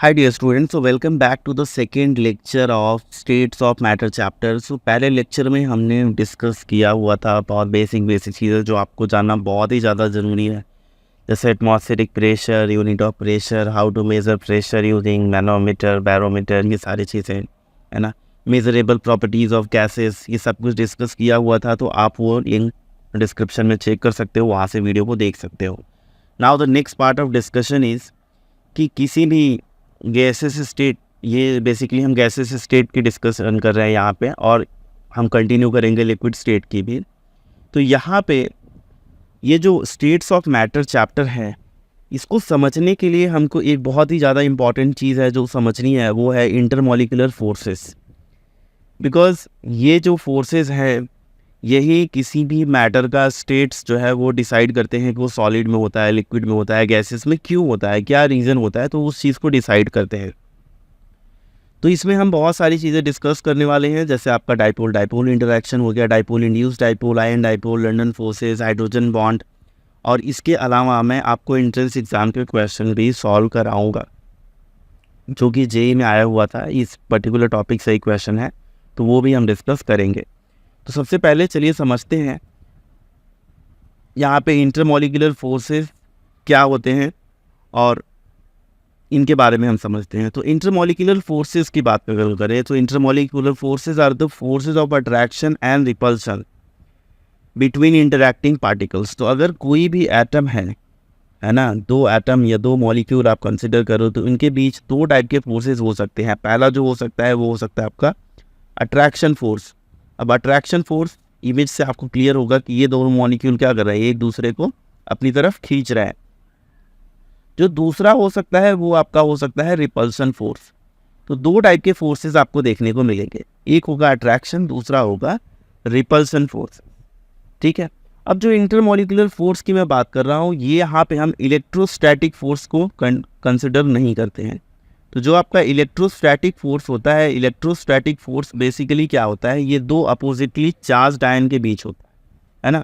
Hi dear students, so welcome back to the second lecture of States of Matter chapter. So पहले lecture में हमने discuss किया हुआ था बहुत बेसिक चीज़ें जो आपको जानना बहुत ही ज़्यादा ज़रूरी है, जैसे atmospheric pressure, unit of pressure, how to measure pressure using manometer, barometer, ये सारी चीज़ें है ना, मेजरेबल प्रॉपर्टीज़ ऑफ गैसेस, ये सब कुछ डिस्कस किया हुआ था। तो आप वो लिंक डिस्क्रिप्शन में चेक कर सकते हो, वहाँ से वीडियो को देख सकते हो। Now the next part of discussion is कि किसी भी गैसेस स्टेट, ये बेसिकली हम गैसेस स्टेट की डिस्कशन कर रहे हैं यहाँ पे, और हम कंटिन्यू करेंगे लिक्विड स्टेट की भी। तो यहाँ पे ये जो स्टेट्स ऑफ मैटर चैप्टर है, इसको समझने के लिए हमको एक बहुत ही ज़्यादा इम्पॉर्टेंट चीज़ है जो समझनी है, वो है इंटरमॉलिक्यूलर फोर्सेस। बिकॉज ये जो फोर्सेस हैं, यही किसी भी मैटर का स्टेट्स जो है वो डिसाइड करते हैं कि वो सॉलिड में होता है, लिक्विड में होता है, गैसेस में क्यों होता है, क्या रीज़न होता है, तो उस चीज़ को डिसाइड करते हैं। तो इसमें हम बहुत सारी चीज़ें डिस्कस करने वाले हैं, जैसे आपका डाइपोल डाइपोल इंटरेक्शन हो गया, dipole induced dipole, ion dipole, London forces, hydrogen bond, और इसके अलावा मैं आपको एंट्रेंस एग्जाम के क्वेश्चन भी सॉल्व कराऊंगा, जो कि जेईई में आया हुआ था। इस पर्टिकुलर टॉपिक से ही क्वेश्चन है, तो वो भी हम डिस्कस करेंगे। तो सबसे पहले चलिए समझते हैं यहाँ पे इंटरमॉलिक्यूलर फोर्सेस क्या होते हैं और इनके बारे में हम समझते हैं। तो इंटरमॉलिक्यूलर फोर्सेस की बात अगर करें तो intermolecular forces are the forces of attraction and repulsion between interacting particles. तो अगर कोई भी एटम है ना, दो एटम या दो मॉलिक्यूल आप कंसिडर करो, तो इनके बीच दो टाइप के फोर्सेस हो सकते हैं। पहला जो हो सकता है वो हो सकता है आपका अट्रैक्शन फोर्स। अब अट्रैक्शन फोर्स इमेज से आपको क्लियर होगा कि ये दोनों मॉलिक्यूल क्या कर रहे हैं, एक दूसरे को अपनी तरफ खींच रहे हैं। जो दूसरा हो सकता है वो आपका हो सकता है रिपल्सन फोर्स। तो दो टाइप के फोर्सेस आपको देखने को मिलेंगे, एक होगा अट्रैक्शन, दूसरा होगा रिपल्सन फोर्स। ठीक है। अब जो इंटरमॉलिक्यूलर फोर्स की मैं बात कर रहा हूँ, ये यहाँ पे हम इलेक्ट्रोस्टैटिक फोर्स को कंसिडर नहीं करते हैं। तो जो आपका इलेक्ट्रोस्टैटिक फोर्स होता है, इलेक्ट्रोस्टैटिक फोर्स बेसिकली क्या होता है, ये दो अपोजिटली चार्ज आयन के बीच होता है ना,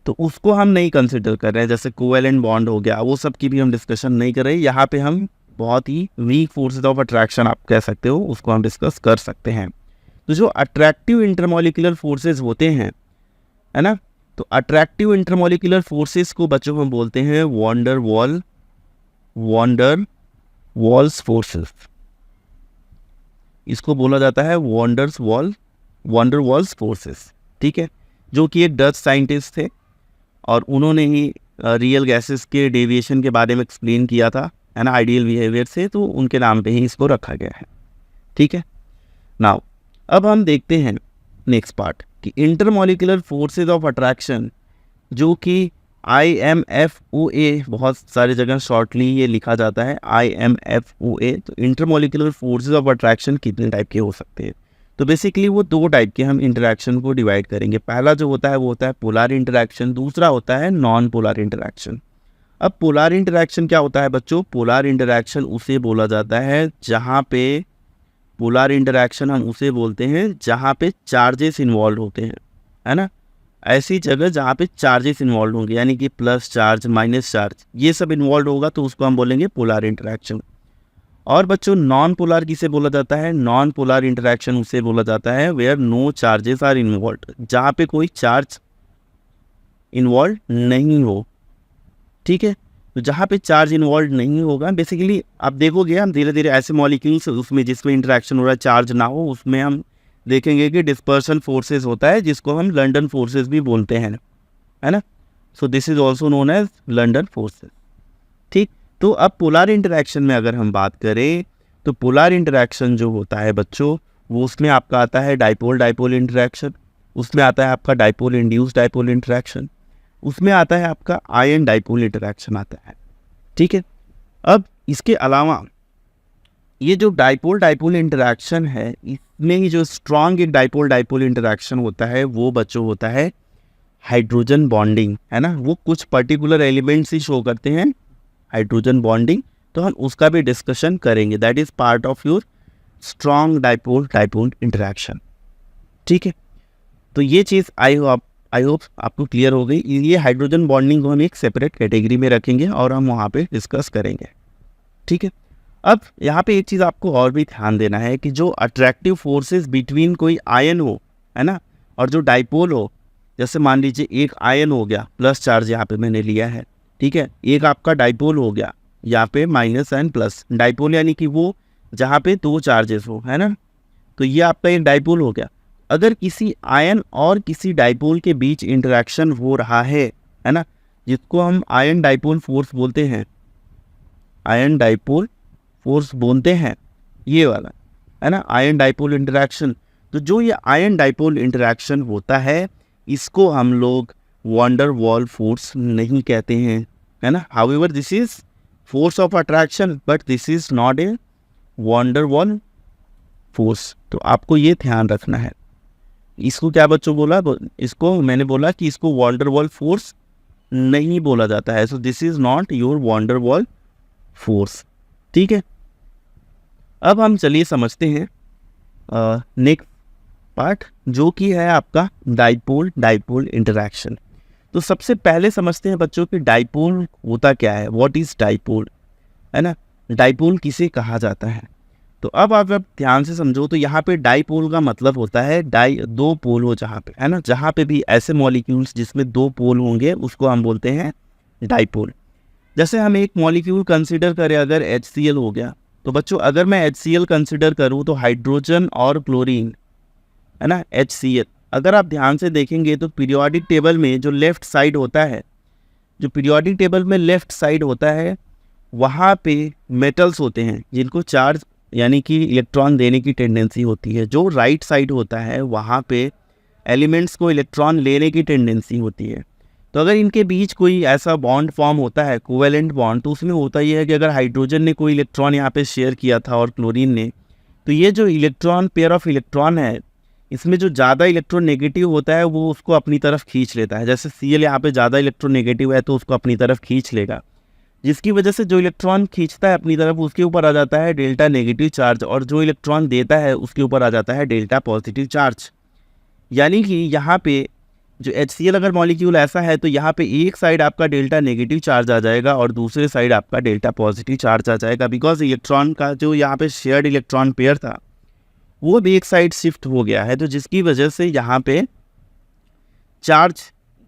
तो उसको हम नहीं कंसिडर कर रहे हैं। जैसे कोवेलेंट बॉन्ड हो गया, वो सब की भी हम डिस्कशन नहीं कर रहे हैं। यहाँ पे हम बहुत ही वीक फोर्सेस ऑफ अट्रैक्शन आप कह सकते हो, उसको हम डिस्कस कर सकते हैं। तो जो अट्रैक्टिव इंटरमॉलिक्यूलर फोर्सेज होते हैं, है ना, तो अट्रैक्टिव इंटरमॉलिक्यूलर फोर्सेस को बच्चों हम बोलते हैं वॉन्डर वॉल्स फोर्सेस। इसको बोला जाता है वॉन्डर वॉल्स फोर्सेस। ठीक है, जो कि एक डच साइंटिस्ट थे और उन्होंने ही रियल गैसेस के डेविएशन के बारे में एक्सप्लेन किया था, है ना, आइडियल बिहेवियर से, तो उनके नाम पे ही इसको रखा गया है। ठीक है। नाउ अब हम देखते हैं नेक्स्ट पार्ट कि इंटरमॉलिक्यूलर फोर्सेस ऑफ अट्रैक्शन, जो कि IMFOA, बहुत सारी जगह शॉर्टली ये लिखा जाता है IMFOA। तो इंटरमॉलिक्यूलर फोर्सेस ऑफ अट्रैक्शन कितने टाइप के हो सकते हैं, तो बेसिकली वो दो टाइप के हम इंटरैक्शन को डिवाइड करेंगे। पहला जो होता है वो होता है पोलर इंटरैक्शन, दूसरा होता है नॉन पोलर इंटरैक्शन। अब पोलर इंटरैक्शन क्या होता है बच्चों, पोलर इंटरैक्शन उसे बोला जाता है जहाँ पे, पोलर इंटरैक्शन हम उसे बोलते हैं जहाँ पे चार्जेस इन्वॉल्व होते हैं, है ना, ऐसी जगह जहाँ पे चार्जेस इन्वॉल्व होंगे, यानी कि प्लस चार्ज, माइनस चार्ज, ये सब इन्वॉल्व होगा, तो उसको हम बोलेंगे पोलर इंटरैक्शन। और बच्चों नॉन पोलर किसे बोला जाता है, नॉन पोलर इंटरैक्शन उसे बोला जाता है where no charges are involve, जहाँ पे कोई चार्ज इन्वॉल्व नहीं हो। ठीक है, तो जहाँ पे चार्ज इन्वॉल्व नहीं होगा, बेसिकली आप देखोगे हम धीरे धीरे ऐसे मॉलिक्यूल्स उसमें जिसमें इंटरैक्शन हो रहा है, चार्ज ना हो, उसमें हम देखेंगे कि डिस्पर्सन फोर्सेस होता है, जिसको हम लंडन फोर्सेस भी बोलते हैं, है ना। So this is also known as London forces. ठीक। तो अब पोलर इंटरैक्शन में अगर हम बात करें, तो पोलर इंटरैक्शन जो होता है बच्चों, वो उसमें आपका आता है डाइपोल डाइपोल इंटरैक्शन, उसमें आता है आपका डाइपोल इंड्यूस्ड डाइपोल इंटरैक्शन, उसमें आता है आपका आयन डाइपोल इंटरैक्शन आता है। ठीक है। अब इसके अलावा ये जो डाइपोल डाइपोल इंटरैक्शन है, इसमें ही जो स्ट्रॉन्ग एक डाइपोल डाइपोल इंटरैक्शन होता है वो बच्चों होता है हाइड्रोजन बॉन्डिंग, है ना। वो कुछ पर्टिकुलर एलिमेंट्स ही शो करते हैं हाइड्रोजन बॉन्डिंग, तो हम उसका भी डिस्कशन करेंगे। That is part of your strong dipole dipole interaction. ठीक है, तो ये चीज़ आई होप आपको क्लियर हो गई। ये हाइड्रोजन बॉन्डिंग को हम एक सेपरेट कैटेगरी में रखेंगे और हम वहाँ पे डिस्कस करेंगे। ठीक है। अब यहाँ पे एक चीज़ आपको और भी ध्यान देना है कि जो अट्रैक्टिव फोर्सेस बिटवीन कोई आयन हो, है ना, और जो डाइपोल हो, जैसे मान लीजिए एक आयन हो गया, प्लस चार्ज यहाँ पे मैंने लिया है, ठीक है, एक आपका डाइपोल हो गया यहाँ पे माइनस एंड प्लस। डाइपोल यानी कि वो जहाँ पे दो चार्जेस हो, है ना, तो ये आपका एक डाइपोल हो गया। अगर किसी आयन और किसी डाइपोल के बीच इंटरेक्शन हो रहा है ना, जिसको हम आयन डाइपोल फोर्स बोलते हैं, आयन डाइपोल फोर्स बोलते हैं, ये वाला, है ना, आयन डाइपोल इंटरेक्शन। तो जो ये आयन डाइपोल इंटरेक्शन होता है, इसको हम लोग वंडर वॉल फोर्स नहीं कहते हैं, है ना। However this is force of attraction, but this is not a wonder wall force. तो आपको ये ध्यान रखना है। इसको क्या बच्चों बोला, इसको मैंने बोला कि इसको वंडर वॉल फोर्स नहीं बोला जाता है। सो this is not your wonder wall force, ठीक है। अब हम चलिए समझते हैं नेक्स्ट पार्ट, जो कि है आपका डाइपोल डाइपोल इंटरेक्शन। तो सबसे पहले समझते हैं बच्चों कि डाइपोल होता क्या है, व्हाट इज डाइपोल, है ना, डाइपोल किसे कहा जाता है। तो अब आप ध्यान से समझो, तो यहाँ पे डाइपोल का मतलब होता है दो पोल हो जहाँ पे, है ना, जहाँ पे भी ऐसे मॉलिक्यूल्स जिसमें दो पोल होंगे उसको हम बोलते हैं डाइपोल। जैसे हम एक मॉलिक्यूल कंसिडर करें, अगर HCl हो गया, तो बच्चों अगर मैं HCl कंसिडर करूँ तो हाइड्रोजन और क्लोरीन, है ना, HCl, अगर आप ध्यान से देखेंगे तो पीरियोडिक टेबल में जो लेफ्ट साइड होता है, जो पीरियोडिक टेबल में लेफ्ट साइड होता है, वहाँ पे मेटल्स होते हैं जिनको चार्ज यानी कि इलेक्ट्रॉन देने की टेंडेंसी होती है। जो राइट साइड होता है वहाँ पे एलिमेंट्स को इलेक्ट्रॉन लेने की टेंडेंसी होती है। तो अगर इनके बीच कोई ऐसा बॉन्ड फॉर्म होता है, कोवेलेंट बॉन्ड, तो उसमें होता ये है कि अगर हाइड्रोजन ने कोई इलेक्ट्रॉन यहाँ पे शेयर किया था और क्लोरीन ने, तो ये जो इलेक्ट्रॉन पेयर ऑफ इलेक्ट्रॉन है, इसमें जो ज़्यादा इलेक्ट्रॉन नेगेटिव होता है वो उसको अपनी तरफ खींच लेता है। जैसे Cl यहाँ पे ज़्यादा इलेक्ट्रॉन नेगेटिव है तो उसको अपनी तरफ खींच लेगा, जिसकी वजह से जो इलेक्ट्रॉन खींचता है अपनी तरफ उसके ऊपर आ जाता है डेल्टा नेगेटिव चार्ज, और जो इलेक्ट्रॉन देता है उसके ऊपर आ जाता है डेल्टा पॉजिटिव चार्ज। यानी कि यहाँ पे जो HCl अगर मॉलिक्यूल ऐसा है तो यहाँ पे एक साइड आपका डेल्टा नेगेटिव चार्ज आ जाएगा और दूसरे साइड आपका डेल्टा पॉजिटिव चार्ज आ जाएगा, बिकॉज इलेक्ट्रॉन का जो यहाँ पे शेयर्ड इलेक्ट्रॉन पेयर था वो भी एक साइड शिफ्ट हो गया है, तो जिसकी वजह से यहाँ पे चार्ज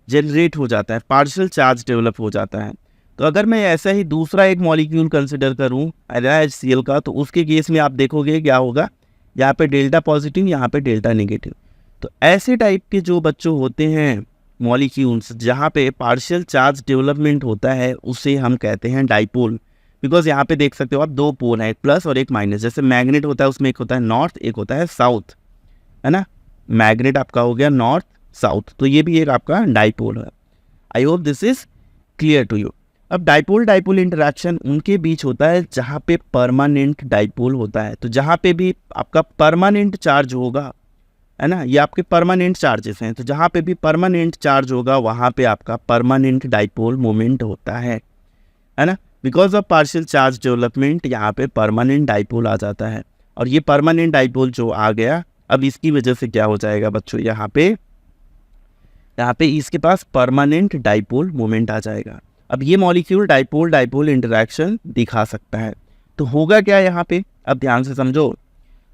जनरेट हो जाता है, पार्शियल चार्ज डेवलप हो जाता है। तो अगर मैं ऐसा ही दूसरा एक मॉलिक्यूल कंसिडर करूँ HCl का, तो उसके केस में आप देखोगे क्या होगा, यहाँ पे डेल्टा पॉजिटिव, यहाँ पे डेल्टा नेगेटिव। तो ऐसे टाइप के जो बच्चों होते हैं मॉलिक्यूल्स जहाँ पे पार्शियल चार्ज डेवलपमेंट होता है, उसे हम कहते हैं डाइपोल। बिकॉज यहाँ पे देख सकते हो आप दो पोल हैं, एक प्लस और एक माइनस। जैसे मैग्नेट होता है उसमें एक होता है नॉर्थ, एक होता है साउथ, है ना, मैग्नेट आपका हो गया नॉर्थ साउथ, तो ये भी एक आपका डाइपोल है। I hope this is clear to you. अब डाइपोल डाइपोल इंटरेक्शन उनके बीच होता है जहाँ पे परमानेंट डाइपोल होता है। तो जहाँ पे भी आपका परमानेंट चार्ज होगा, है ना, ये आपके परमानेंट चार्जेस हैं, तो जहाँ पे भी परमानेंट चार्ज होगा वहाँ पे आपका परमानेंट डाइपोल मोमेंट होता है ना। Because of partial charge development यहाँ पे परमानेंट डाइपोल आ जाता है, और ये परमानेंट डाइपोल जो आ गया, अब इसकी वजह से क्या हो जाएगा बच्चों, यहाँ पे इसके पास परमानेंट डाइपोल मोमेंट आ जाएगा। अब ये मॉलिक्यूल डाइपोल डाइपोल इंटरेक्शन दिखा सकता है। तो होगा क्या यहाँ पे, अब ध्यान से समझो।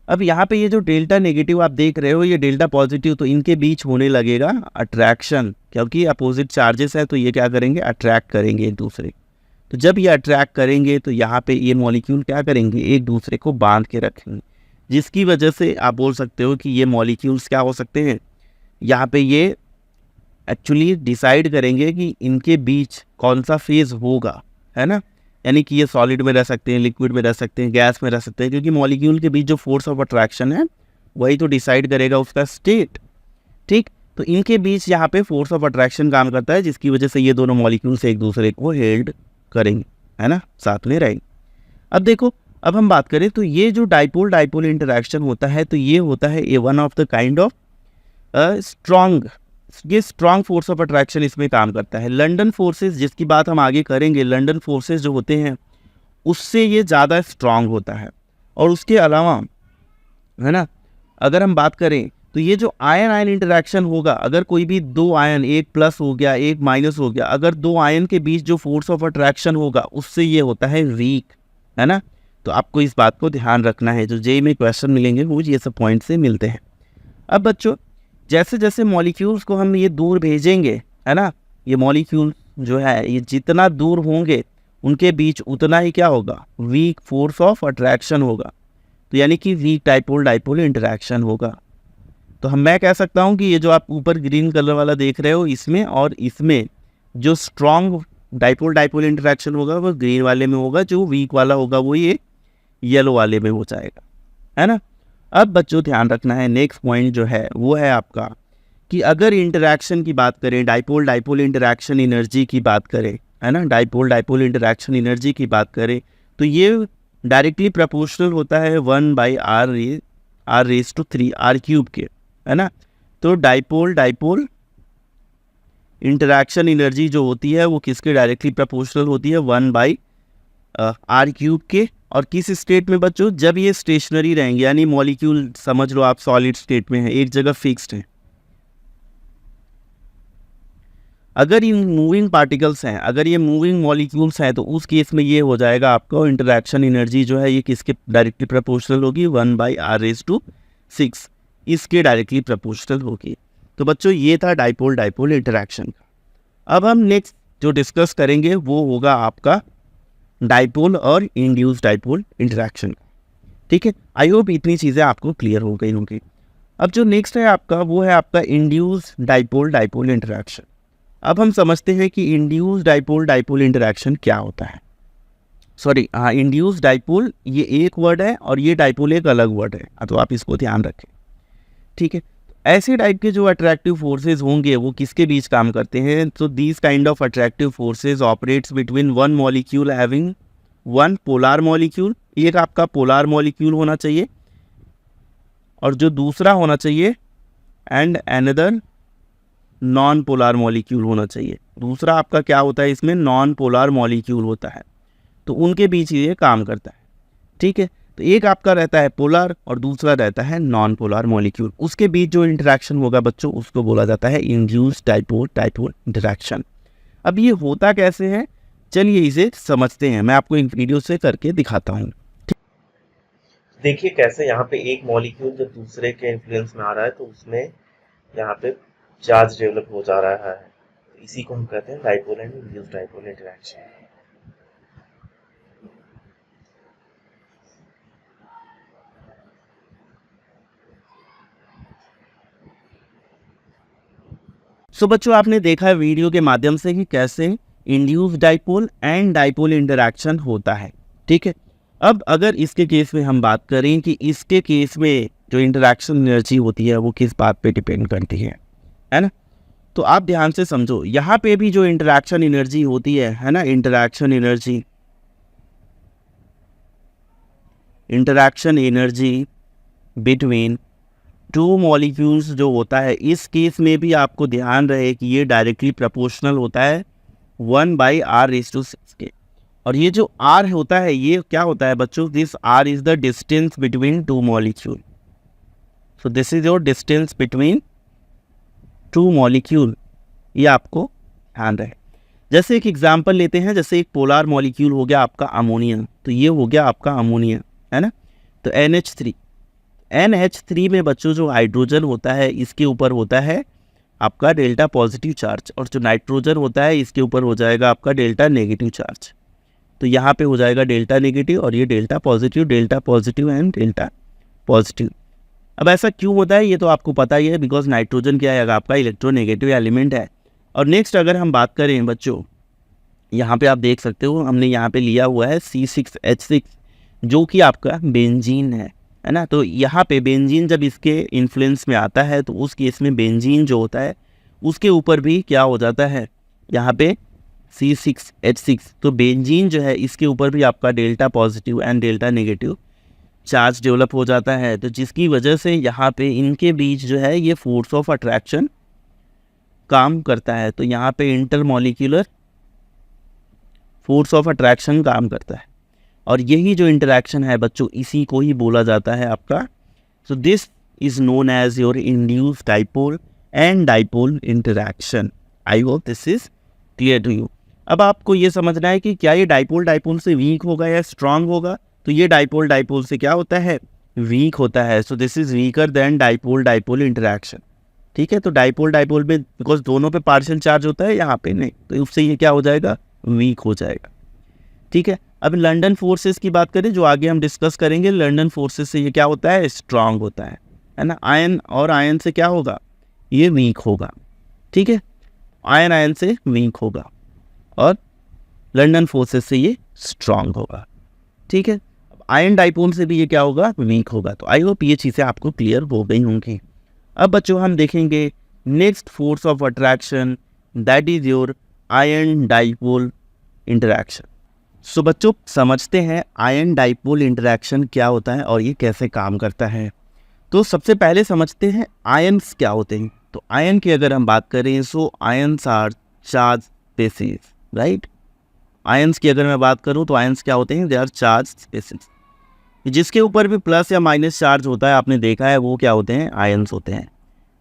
अब यहाँ पे ये जो डेल्टा नेगेटिव आप देख रहे हो, ये डेल्टा पॉजिटिव, तो इनके बीच होने लगेगा अट्रैक्शन, क्योंकि अपोजिट चार्जेस है तो ये क्या करेंगे, अट्रैक्ट करेंगे एक दूसरे। तो जब ये अट्रैक्ट करेंगे तो यहाँ पे ये मॉलिक्यूल क्या करेंगे, एक दूसरे को बांध के रखेंगे, जिसकी वजह से आप बोल सकते हो कि ये मॉलिक्यूल्स क्या हो सकते हैं, यहाँ पे ये एक्चुअली डिसाइड करेंगे कि इनके बीच कौन सा फेज होगा, है ना। यानी कि ये सॉलिड में रह सकते हैं, लिक्विड में रह सकते हैं, गैस में रह सकते हैं, क्योंकि मॉलिक्यूल के बीच जो फोर्स ऑफ अट्रैक्शन है वही तो डिसाइड करेगा उसका स्टेट, ठीक। तो इनके बीच यहाँ पे फोर्स ऑफ अट्रैक्शन काम करता है, जिसकी वजह से ये दोनों मॉलिक्यूल्स एक दूसरे को हेल्ड करेंगे, है ना, साथ में रहेंगे। अब देखो, अब हम बात करें तो ये जो डाइपोल डाइपोल इंटरेक्शन होता है, तो ये होता है a one of the kind of strong, ये स्ट्रॉन्ग फोर्स ऑफ अट्रैक्शन इसमें काम करता है। लंदन फोर्सेस, जिसकी बात हम आगे करेंगे, लंदन फोर्सेस जो होते हैं उससे ये ज़्यादा स्ट्रॉन्ग होता है। और उसके अलावा, है ना, अगर हम बात करें तो ये जो आयन आयन इंटरेक्शन होगा, अगर कोई भी दो आयन, एक प्लस हो गया एक माइनस हो गया, अगर दो आयन के बीच जो फोर्स ऑफ अट्रैक्शन होगा उससे ये होता है वीक, है ना। तो आपको इस बात को ध्यान रखना है, जो जेईई में क्वेश्चन मिलेंगे वो ये सब पॉइंट से मिलते हैं। अब बच्चों जैसे जैसे मॉलिक्यूल्स को हम ये दूर भेजेंगे, है ना, ये मॉलिक्यूल जो है ये जितना दूर होंगे उनके बीच उतना ही क्या होगा, वीक फोर्स ऑफ अट्रैक्शन होगा। तो यानी कि वीक डाइपोल डाइपोल इंटरेक्शन होगा। तो मैं कह सकता हूँ कि ये जो आप ऊपर ग्रीन कलर वाला देख रहे हो, इसमें और इसमें जो स्ट्रॉन्ग डाइपोल डाइपोल इंटरेक्शन होगा वो ग्रीन वाले में होगा, जो वीक वाला होगा वो ये येलो वाले में हो जाएगा, है ना। अब बच्चों ध्यान रखना है, नेक्स्ट पॉइंट जो है वो है आपका कि अगर इंटरेक्शन की बात करें, डाइपोल डाइपोल इंटरेक्शन एनर्जी की बात करें, है ना, डाइपोल डाइपोल इंटरेक्शन एनर्जी की बात करें, तो ये डायरेक्टली प्रोपोर्शनल होता है 1/r⁻³ r³ के, है ना। तो डाइपोल डाइपोल इंटरेक्शन एनर्जी जो होती है वो किसके डायरेक्टली प्रोपोर्शनल होती है, 1/r³ के। और किस स्टेट में बच्चों, जब ये स्टेशनरी रहेंगे, यानी मॉलिक्यूल समझ लो आप सॉलिड स्टेट में है, एक जगह फिक्स्ड है। अगर ये मूविंग पार्टिकल्स हैं, अगर ये मूविंग मॉलिक्यूल्स हैं, तो उस केस में ये हो जाएगा आपका इंटरेक्शन एनर्जी जो है ये किसके डायरेक्टली प्रोपोर्शनल होगी, 1/r⁻⁶ इसके डायरेक्टली प्रोपोर्शनल होगी। तो बच्चों ये था डाइपोल डाइपोल इंटरेक्शन का। अब हम नेक्स्ट जो डिस्कस करेंगे वो होगा आपका डाइपोल और इंड्यूस डाइपोल इंटरेक्शन का, ठीक है। आई होप इतनी चीज़ें आपको क्लियर हो गई होंगी। अब जो नेक्स्ट है आपका वो है आपका इंड्यूस डाइपोल डाइपोल इंटरेक्शन। अब हम समझते हैं कि इंड्यूस डाइपोल डाइपोल इंटरेक्शन क्या होता है। सॉरी, हाँ, इंड्यूस डाइपोल ये एक वर्ड है और ये डाइपोल एक अलग वर्ड है, तो आप इसको ध्यान रखें, ठीक है। ऐसे टाइप के जो अट्रैक्टिव फोर्सेज होंगे वो किसके बीच काम करते हैं, तो these kind of attractive forces operates between one molecule having one polar molecule, एक आपका पोलार मॉलिक्यूल होना चाहिए और जो दूसरा होना चाहिए and another non polar molecule होना चाहिए। दूसरा आपका क्या होता है, इसमें नॉन पोलार मॉलिक्यूल होता है, तो उनके बीच ये काम करता है, ठीक है। तो एक आपका रहता है पोलर और दूसरा रहता है नॉन पोलर मॉलिक्यूल, उसके बीच जो इंटरेक्शन होगा बच्चों उसको बोला जाता है इंड्यूस्ड डाइपोल डाइपोल इंटरेक्शन। अब ये होता कैसे है, चलिए इसे समझते हैं, मैं आपको एक वीडियो से करके दिखाता हूँ। देखिए कैसे यहाँ पे एक मॉलिक्यूल जब दूसरे के इन्फ्लुएंस में आ रहा है तो उसमें यहाँ पे चार्ज डेवलप हो जा रहा है, इसी को हम कहते हैं dipole and induced dipole interaction. So बच्चों आपने देखा है वीडियो के माध्यम से कि कैसे induced dipole and dipole interaction होता है, ठीक है। अब अगर इसके केस में हम बात करें कि इसके केस में जो इंटरेक्शन एनर्जी होती है वो किस बात पे डिपेंड करती है ना, तो आप ध्यान से समझो। यहाँ पे भी जो इंटरेक्शन एनर्जी होती है ना, interaction energy between two molecules जो होता है, इस केस में भी आपको ध्यान रहे कि ये डायरेक्टली प्रोपोर्शनल होता है 1/r⁻⁶ के। और ये जो r होता है ये क्या होता है बच्चों, this r is the distance between two molecule. So this is your distance between two molecule, ये आपको ध्यान रहे। जैसे एक एग्जांपल लेते हैं, जैसे एक पोलर मॉलिक्यूल हो गया आपका अमोनिया, तो ये हो गया आपका अमोनिया, है ना। तो NH3 में बच्चों जो हाइड्रोजन होता है इसके ऊपर होता है आपका डेल्टा पॉजिटिव चार्ज, और जो नाइट्रोजन होता है इसके ऊपर हो जाएगा आपका डेल्टा नेगेटिव चार्ज। तो यहाँ पे हो जाएगा डेल्टा नेगेटिव और ये delta positive and delta positive. अब ऐसा क्यों होता है ये तो आपको पता ही है, बिकॉज नाइट्रोजन क्या है आपका इलेक्ट्रोनेगेटिव एलिमेंट है। और नेक्स्ट अगर हम बात करें बच्चों, यहाँ पे आप देख सकते हो हमने यहाँ पे लिया हुआ है C6H6 जो कि आपका बेंजीन है ना। तो यहाँ पे बेंजीन जब इसके इन्फ्लुएंस में आता है तो उस केस में बेंजीन जो होता है उसके ऊपर भी क्या हो जाता है, यहाँ पे C6H6। तो बेंजीन जो है इसके ऊपर भी आपका delta positive and delta negative charge develop हो जाता है, तो जिसकी वजह से यहाँ पे इनके बीच जो है ये फोर्स ऑफ अट्रैक्शन काम करता है। तो यहाँ पे इंटरमॉलिक्यूलर फोर्स ऑफ अट्रैक्शन काम करता है, और यही जो इंटरेक्शन है बच्चों इसी को ही बोला जाता है आपका। So this is known as your induced dipole and dipole interaction. I hope this is clear to you. अब आपको ये समझना है कि क्या ये डाइपोल डाइपोल से वीक होगा या स्ट्रांग होगा, तो ये डाइपोल डाइपोल से क्या होता है, वीक होता है। सो this is weaker then dipole dipole interaction. ठीक है, तो डाइपोल डाइपोल में बिकॉज दोनों पे पार्शियल चार्ज होता है, यहाँ पे नहीं, तो उससे ये क्या हो जाएगा, वीक हो जाएगा। ठीक है, अब लंदन फोर्सेस की बात करें जो आगे हम डिस्कस करेंगे, लंदन फोर्सेस से ये क्या होता है, स्ट्रांग होता है ना। आयन और आयन से क्या होगा, ये वीक होगा। ठीक है, आयन आयन से वीक होगा और लंदन फोर्सेस से ये स्ट्रांग होगा। ठीक है, आयन डाइपोल से भी ये क्या होगा, वीक होगा। तो आई होप ये चीज़ें आपको क्लियर हो गई होंगी। अब बच्चों हम देखेंगे next force of attraction, that is your ion dipole interaction. So बच्चों समझते हैं आयन डाइपोल इंटरैक्शन क्या होता है और ये कैसे काम करता है। तो सबसे पहले समझते हैं आयन्स क्या होते हैं। तो आयन की अगर हम बात करें, so ions are charge species, right. Ions की अगर मैं बात करूं तो आयन्स क्या होते हैं, दे आर चार्ज स्पेसिस। जिसके ऊपर भी प्लस या माइनस चार्ज होता है, आपने देखा है, वो क्या होते हैं, आयन्स होते हैं।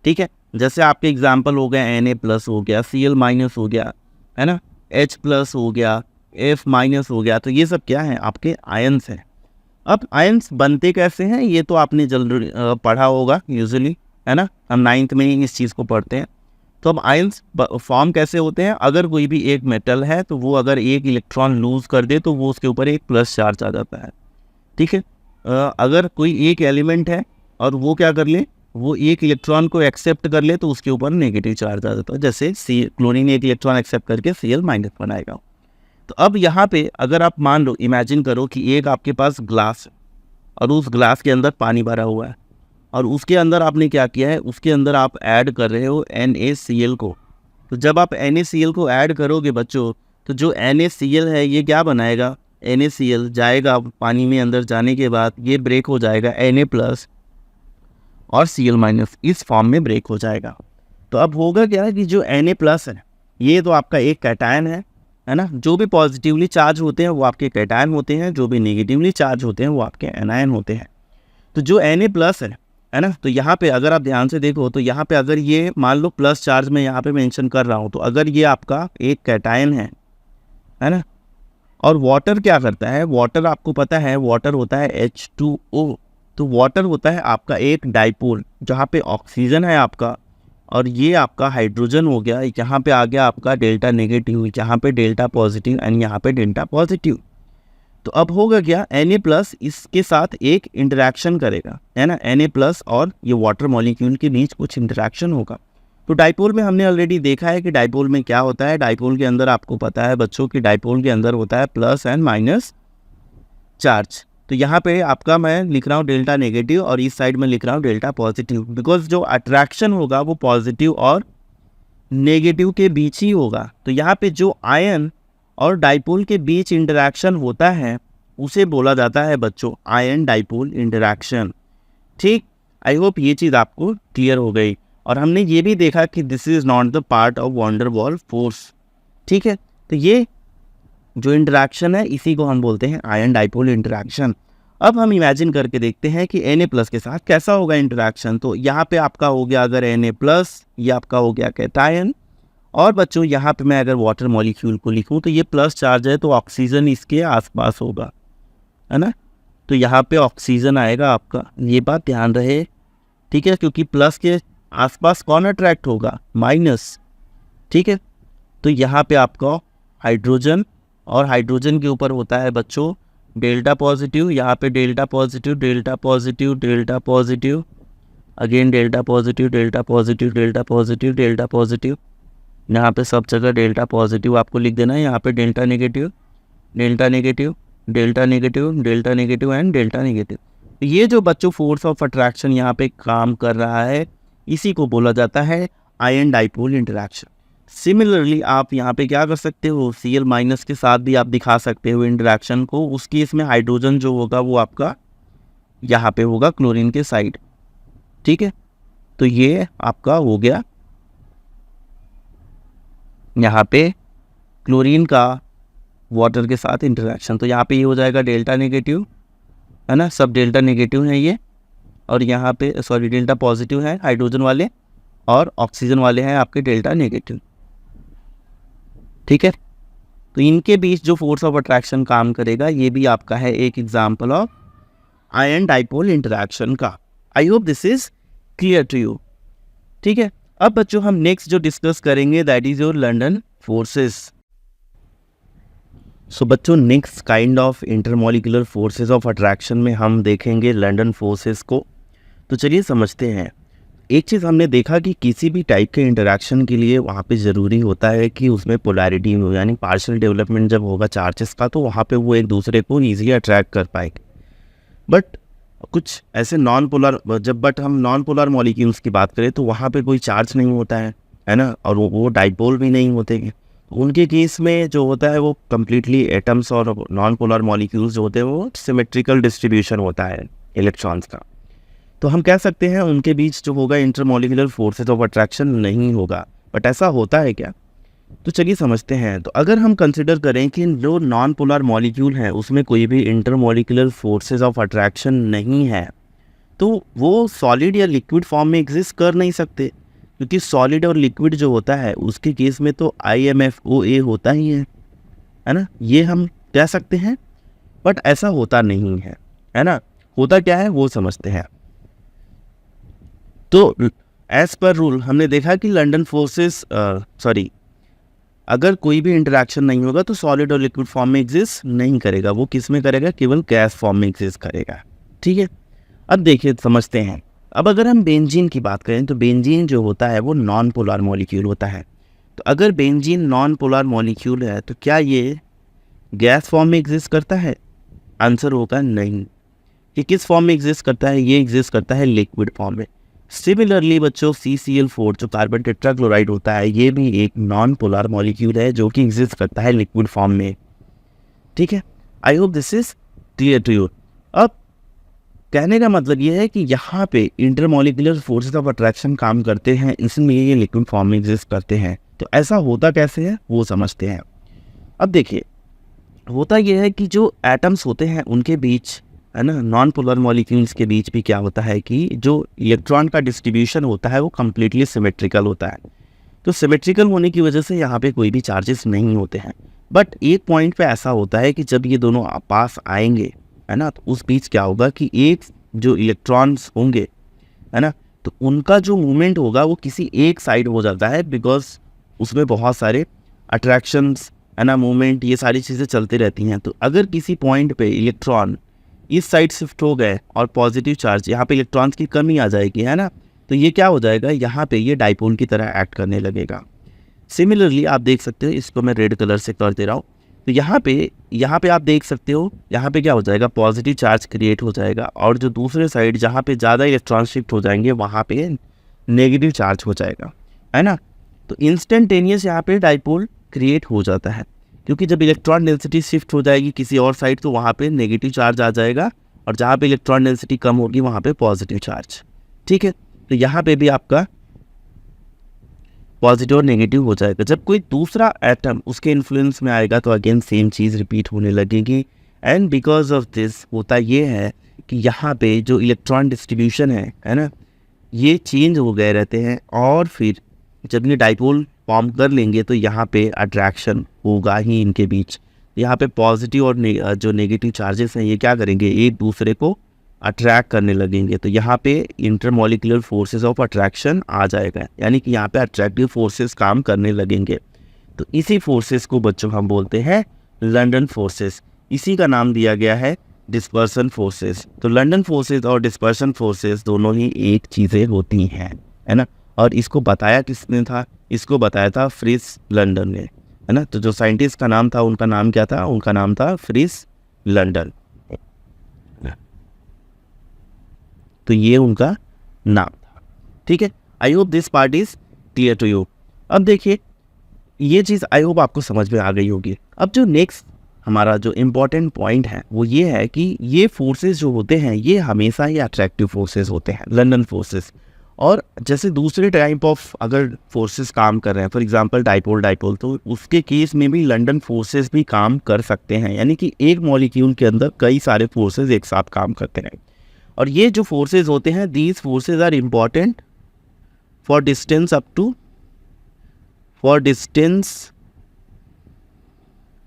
ठीक है, जैसे आपके एग्जाम्पल हो गए Na+ हो गया, Cl- हो गया, है ना, H+ हो गया, F- हो गया, तो ये सब क्या है, आपके आयन्स हैं। अब आयन्स बनते कैसे हैं, ये तो आपने जल्दी पढ़ा होगा यूजुअली, है ना, हम 9th में ही इस चीज़ को पढ़ते हैं। तो अब आयन्स फॉर्म कैसे होते हैं, अगर कोई भी एक मेटल है तो वो अगर एक इलेक्ट्रॉन लूज कर दे तो वो उसके ऊपर एक प्लस चार्ज आ जाता है। ठीक है, अगर कोई एक एलिमेंट है और वो क्या कर ले, वो एक इलेक्ट्रॉन को एक्सेप्ट कर ले तो उसके ऊपर नेगेटिव चार्ज आ जाता है। जैसे क्लोरीन एक इलेक्ट्रॉन एक्सेप्ट करके Cl- बनाएगा। तो अब यहाँ पे अगर आप मान लो, इमेजिन करो कि एक आपके पास ग्लास है और उस ग्लास के अंदर पानी भरा हुआ है और उसके अंदर आपने क्या किया है, उसके अंदर आप ऐड कर रहे हो NaCl को। तो जब आप NaCl को ऐड करोगे बच्चों, तो जो NaCl है ये क्या बनाएगा, NaCl जाएगा पानी में, अंदर जाने के बाद ये ब्रेक हो जाएगा Na+ और Cl- इस फॉर्म में ब्रेक हो जाएगा। तो अब होगा क्या कि जो Na+ है ये तो आपका एक कैटायन है ना। जो भी पॉजिटिवली चार्ज होते हैं वो आपके कैटायन होते हैं, जो भी नेगेटिवली चार्ज होते हैं वो आपके एनायन होते हैं। तो जो Na+ है ना, तो यहाँ पे अगर आप ध्यान से देखो तो यहाँ पे अगर ये मान लो प्लस चार्ज में यहाँ पे मेंशन कर रहा हूँ, तो अगर ये आपका एक कैटायन है ना, और वाटर क्या करता है, वाटर आपको पता है वाटर होता है H2O। तो वाटर होता है आपका एक डाइपोल, जहाँ पे ऑक्सीजन है आपका और ये आपका हाइड्रोजन हो गया, यहाँ पे आ गया आपका डेल्टा नेगेटिव, यहाँ पे डेल्टा पॉजिटिव एंड यहाँ पे डेल्टा पॉजिटिव। तो अब होगा क्या, Na+ इसके साथ एक इंटरेक्शन करेगा, है ना, Na+ और ये वाटर मॉलिक्यूल के बीच कुछ इंटरेक्शन होगा। तो डाइपोल में हमने ऑलरेडी देखा है कि डाइपोल में क्या होता है। डाइपोल के अंदर आपको पता है बच्चों कि डाइपोल के अंदर होता है प्लस एंड माइनस चार्ज। तो यहाँ पे आपका मैं लिख रहा हूँ डेल्टा नेगेटिव और इस साइड में लिख रहा हूँ डेल्टा पॉजिटिव, बिकॉज जो अट्रैक्शन होगा वो पॉजिटिव और नेगेटिव के बीच ही होगा। तो यहाँ पे जो आयन और डाइपोल के बीच इंटरेक्शन होता है उसे बोला जाता है बच्चों आयन डाइपोल इंटरेक्शन। ठीक, आई होप ये चीज़ आपको क्लियर हो गई। और हमने ये भी देखा कि this is not the part of van der Waals force. ठीक है, तो ये जो इंटरेक्शन है इसी को हम बोलते हैं आयन डाइपोल इंटरेक्शन। अब हम इमेजिन करके देखते हैं कि Na+ के साथ कैसा होगा इंटरेक्शन। तो यहाँ पे आपका हो गया अगर Na+, ये आपका हो गया कैटायन, और बच्चों यहाँ पे मैं अगर वाटर मॉलिक्यूल को लिखूँ तो ये प्लस चार्ज है तो ऑक्सीजन इसके आसपास होगा, है ना। तो यहाँ पे ऑक्सीजन आएगा आपका, ये बात ध्यान रहे। ठीक है, क्योंकि प्लस के आसपास कौन अट्रैक्ट होगा, माइनस। ठीक है, तो यहाँ पे आपका हाइड्रोजन, और हाइड्रोजन के ऊपर होता है बच्चों डेल्टा पॉजिटिव, यहाँ पे delta positive delta positive delta positive, again delta positive delta positive delta positive delta positive, यहाँ पे सब जगह डेल्टा पॉजिटिव आपको लिख देना है। यहाँ पे delta negative delta negative delta negative delta negative and delta negative. ये जो बच्चों फोर्स ऑफ अट्रैक्शन यहाँ पे काम कर रहा है इसी को बोला जाता है आयन डाइपोल इंटरेक्शन। सिमिलरली आप यहाँ पे क्या कर सकते हो, Cl- के साथ भी आप दिखा सकते हो इंटरेक्शन को। उसकी इसमें हाइड्रोजन जो होगा वो आपका यहाँ पे होगा क्लोरीन के साइड। ठीक है, तो ये आपका हो गया यहाँ पे क्लोरीन का वाटर के साथ इंटरेक्शन। तो यहाँ पे ये हो जाएगा डेल्टा नेगेटिव, है ना, सब डेल्टा नेगेटिव है ये, और यहाँ पे सॉरी डेल्टा पॉजिटिव है हाइड्रोजन वाले, और ऑक्सीजन वाले हैं आपके डेल्टा नेगेटिव। ठीक है, तो इनके बीच जो फोर्स ऑफ अट्रैक्शन काम करेगा ये भी आपका है एक example of ion dipole interaction का। I hope this is clear to you. ठीक है, अब बच्चों हम नेक्स्ट जो डिस्कस करेंगे that is your London forces. So बच्चों next kind of intermolecular forces of attraction में हम देखेंगे लंडन फोर्सेस को। तो चलिए समझते हैं। एक चीज़ हमने देखा कि किसी भी टाइप के इंटरैक्शन के लिए वहाँ पे ज़रूरी होता है कि उसमें पोलैरिटी हो, यानी पार्शियल डेवलपमेंट जब होगा चार्जेस का तो वहाँ पे वो एक दूसरे को ईजिली अट्रैक्ट कर पाएंगे। बट कुछ ऐसे नॉन पोलर हम नॉन पोलर मॉलिक्यूल्स की बात करें तो वहाँ पे कोई चार्ज नहीं होता है ना, और वो डाइपोल भी नहीं होते हैं। उनके केस में जो होता है वो कम्प्लीटली एटम्स और नॉन पोलर मॉलिक्यूल्स जो होते हैं वो सिमेट्रिकल डिस्ट्रीब्यूशन होता है इलेक्ट्रॉन्स का। तो हम कह सकते हैं उनके बीच जो होगा इंटरमॉलिक्यूलर फोर्सेस ऑफ अट्रैक्शन नहीं होगा। बट ऐसा होता है क्या? तो चलिए समझते हैं। तो अगर हम कंसिडर करें कि जो नॉन पोलर मॉलिक्यूल है उसमें कोई भी इंटरमॉलिक्यूलर फोर्सेस ऑफ अट्रैक्शन नहीं है तो वो सॉलिड या लिक्विड फॉर्म में एग्जिस्ट कर नहीं सकते, क्योंकि सॉलिड और लिक्विड जो होता है उसके केस में तो IMFOA होता ही है ना, ये हम कह सकते हैं। बट ऐसा होता नहीं है ना। होता क्या है वो समझते हैं। तो एज पर रूल हमने देखा कि लंडन फोर्सेस अगर कोई भी इंटरैक्शन नहीं होगा तो सॉलिड और लिक्विड फॉर्म में एग्जिस्ट नहीं करेगा, वो किस में करेगा? केवल गैस फॉर्म में एग्जिस्ट करेगा। ठीक है, अब देखिए समझते हैं। अब अगर हम बेंजीन की बात करें तो बेंजीन जो होता है वो नॉन पोलर मॉलिक्यूल होता है। तो अगर बेंजीन नॉन पोलर मॉलिक्यूल है तो क्या ये गैस फॉर्म में एग्जिस्ट करता है? आंसर होगा नहीं। ये किस फॉर्म में एग्जिस्ट करता है? ये एग्जिस्ट करता है लिक्विड फॉर्म में। सिमिलरली बच्चों CCl4 जो कार्बन टेट्राक्लोराइड होता है ये भी एक नॉन पोलर मॉलिक्यूल है जो कि एग्जिस्ट करता है लिक्विड फॉर्म में। ठीक है, I hope this is clear to you. अब कहने का मतलब ये है कि यहाँ पे इंटरमॉलिक्यूलर फोर्सेस ऑफ अट्रैक्शन काम करते हैं, इसलिए ये लिक्विड फॉर्म में एग्जिस्ट करते हैं। तो ऐसा होता कैसे है वो समझते हैं। अब देखिए होता यह है कि जो एटम्स होते हैं उनके बीच है ना, नॉन पोलर मॉलिक्यूल्स के बीच भी क्या होता है कि जो इलेक्ट्रॉन का डिस्ट्रीब्यूशन होता है वो कम्प्लीटली सिमेट्रिकल होता है। तो सिमेट्रिकल होने की वजह से यहाँ पे कोई भी चार्जेस नहीं होते हैं। बट एक पॉइंट पे ऐसा होता है कि जब ये दोनों पास आएंगे है ना, तो उस बीच क्या होगा कि एक जो इलेक्ट्रॉन्स होंगे है ना, तो उनका जो मूवमेंट होगा वो किसी एक साइड हो जाता है, बिकॉज उसमें बहुत सारे अट्रैक्शंस है ना, मूवमेंट, ये सारी चीज़ें चलती रहती हैं। तो अगर किसी पॉइंट पे इलेक्ट्रॉन इस साइड शिफ्ट हो गए और पॉजिटिव चार्ज, यहाँ पे इलेक्ट्रॉन्स की कमी आ जाएगी है ना, तो ये क्या हो जाएगा, यहाँ पे ये डाइपोल की तरह एक्ट करने लगेगा। सिमिलरली आप देख सकते हो, इसको मैं रेड कलर से कर दे रहा हूँ। तो यहाँ पे आप देख सकते हो, यहाँ पे क्या हो जाएगा, पॉजिटिव चार्ज क्रिएट हो जाएगा, और जो दूसरे साइड जहाँ पे ज़्यादा इलेक्ट्रॉन शिफ्ट हो जाएंगे वहाँ पे नेगेटिव चार्ज हो जाएगा है ना। तो इंस्टेंटेनियस यहाँ पे डाइपोल क्रिएट हो जाता है, क्योंकि जब इलेक्ट्रॉन डेंसिटी शिफ्ट हो जाएगी किसी और साइड तो वहाँ पे नेगेटिव चार्ज आ जाएगा, और जहाँ पे इलेक्ट्रॉन डेंसिटी कम होगी वहाँ पे पॉजिटिव चार्ज। ठीक है, तो यहाँ पे भी आपका पॉजिटिव और नेगेटिव हो जाएगा। जब कोई दूसरा एटम उसके इन्फ्लुएंस में आएगा तो अगेन सेम चीज़ रिपीट होने लगेगी। एंड बिकॉज ऑफ दिस होता ये है कि यहाँ पे जो इलेक्ट्रॉन डिस्ट्रीब्यूशन है ना, ये चेंज हो गए रहते हैं, और फिर जब ये डाइपोल फॉर्म कर लेंगे तो यहाँ पे अट्रैक्शन होगा ही इनके बीच। यहाँ पे पॉजिटिव और जो नेगेटिव चार्जेस हैं ये क्या करेंगे, एक दूसरे को अट्रैक्ट करने लगेंगे। तो यहाँ पे इंटरमॉलिक्यूलर फोर्सेस ऑफ अट्रैक्शन आ जाएगा, यानी कि यहाँ पे अट्रैक्टिव फोर्सेस काम करने लगेंगे। तो इसी फोर्सेस को बच्चों हम बोलते हैं लंडन फोर्सेस। इसी का नाम दिया गया है डिस्पर्सन फोर्सेस। तो लंडन फोर्सेस और डिस्पर्सन फोर्सेस दोनों ही एक चीज़ें होती हैं है ना। और इसको बताया किसने था, इसको बताया था फ्रिस लंडन ने है ना। तो जो साइंटिस्ट का नाम था उनका नाम क्या था, उनका नाम था फ्रिस लंडन। तो ये उनका नाम था। ठीक है, I hope this part is clear to you. अब देखिए ये चीज़ आई होप आपको समझ में आ गई होगी। अब जो नेक्स्ट हमारा जो इम्पोर्टेंट पॉइंट है वो ये है कि ये फोर्सेस जो होते हैं ये हमेशा ही अट्रैक्टिव फोर्सेस होते हैं, लंडन फोर्सेस। और जैसे दूसरे टाइप ऑफ अगर फोर्सेस काम कर रहे हैं, फॉर एग्जांपल डाइपोल, तो उसके केस में भी लंडन फोर्सेस भी काम कर सकते हैं, यानी कि एक मॉलिक्यूल के अंदर कई सारे फोर्सेस एक साथ काम करते हैं। और ये जो फोर्सेस होते हैं, these forces are important for distance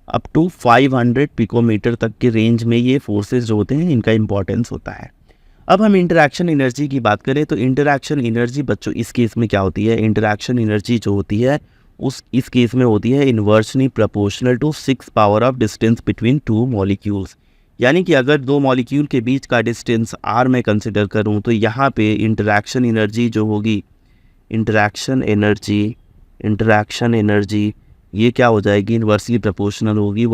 up to 500 picometre तक के रेंज में ये फोर्सेस जो होते हैं इनका इंपॉर्टेंस होता है। अब हम इंटरैक्शन एनर्जी की बात करें तो इंटरैक्शन एनर्जी बच्चों इस केस में क्या होती है, इंटरैक्शन एनर्जी जो होती है इस केस में होती है inversely proportional to 6 power of distance between two molecules. यानी कि अगर दो मॉलिक्यूल के बीच का डिस्टेंस r में कंसिडर करूं तो यहाँ पे इंटरैक्शन एनर्जी जो होगी, इंटरैक्शन एनर्जी ये क्या हो जाएगी, इन्वर्सली प्रोपोर्शनल होगी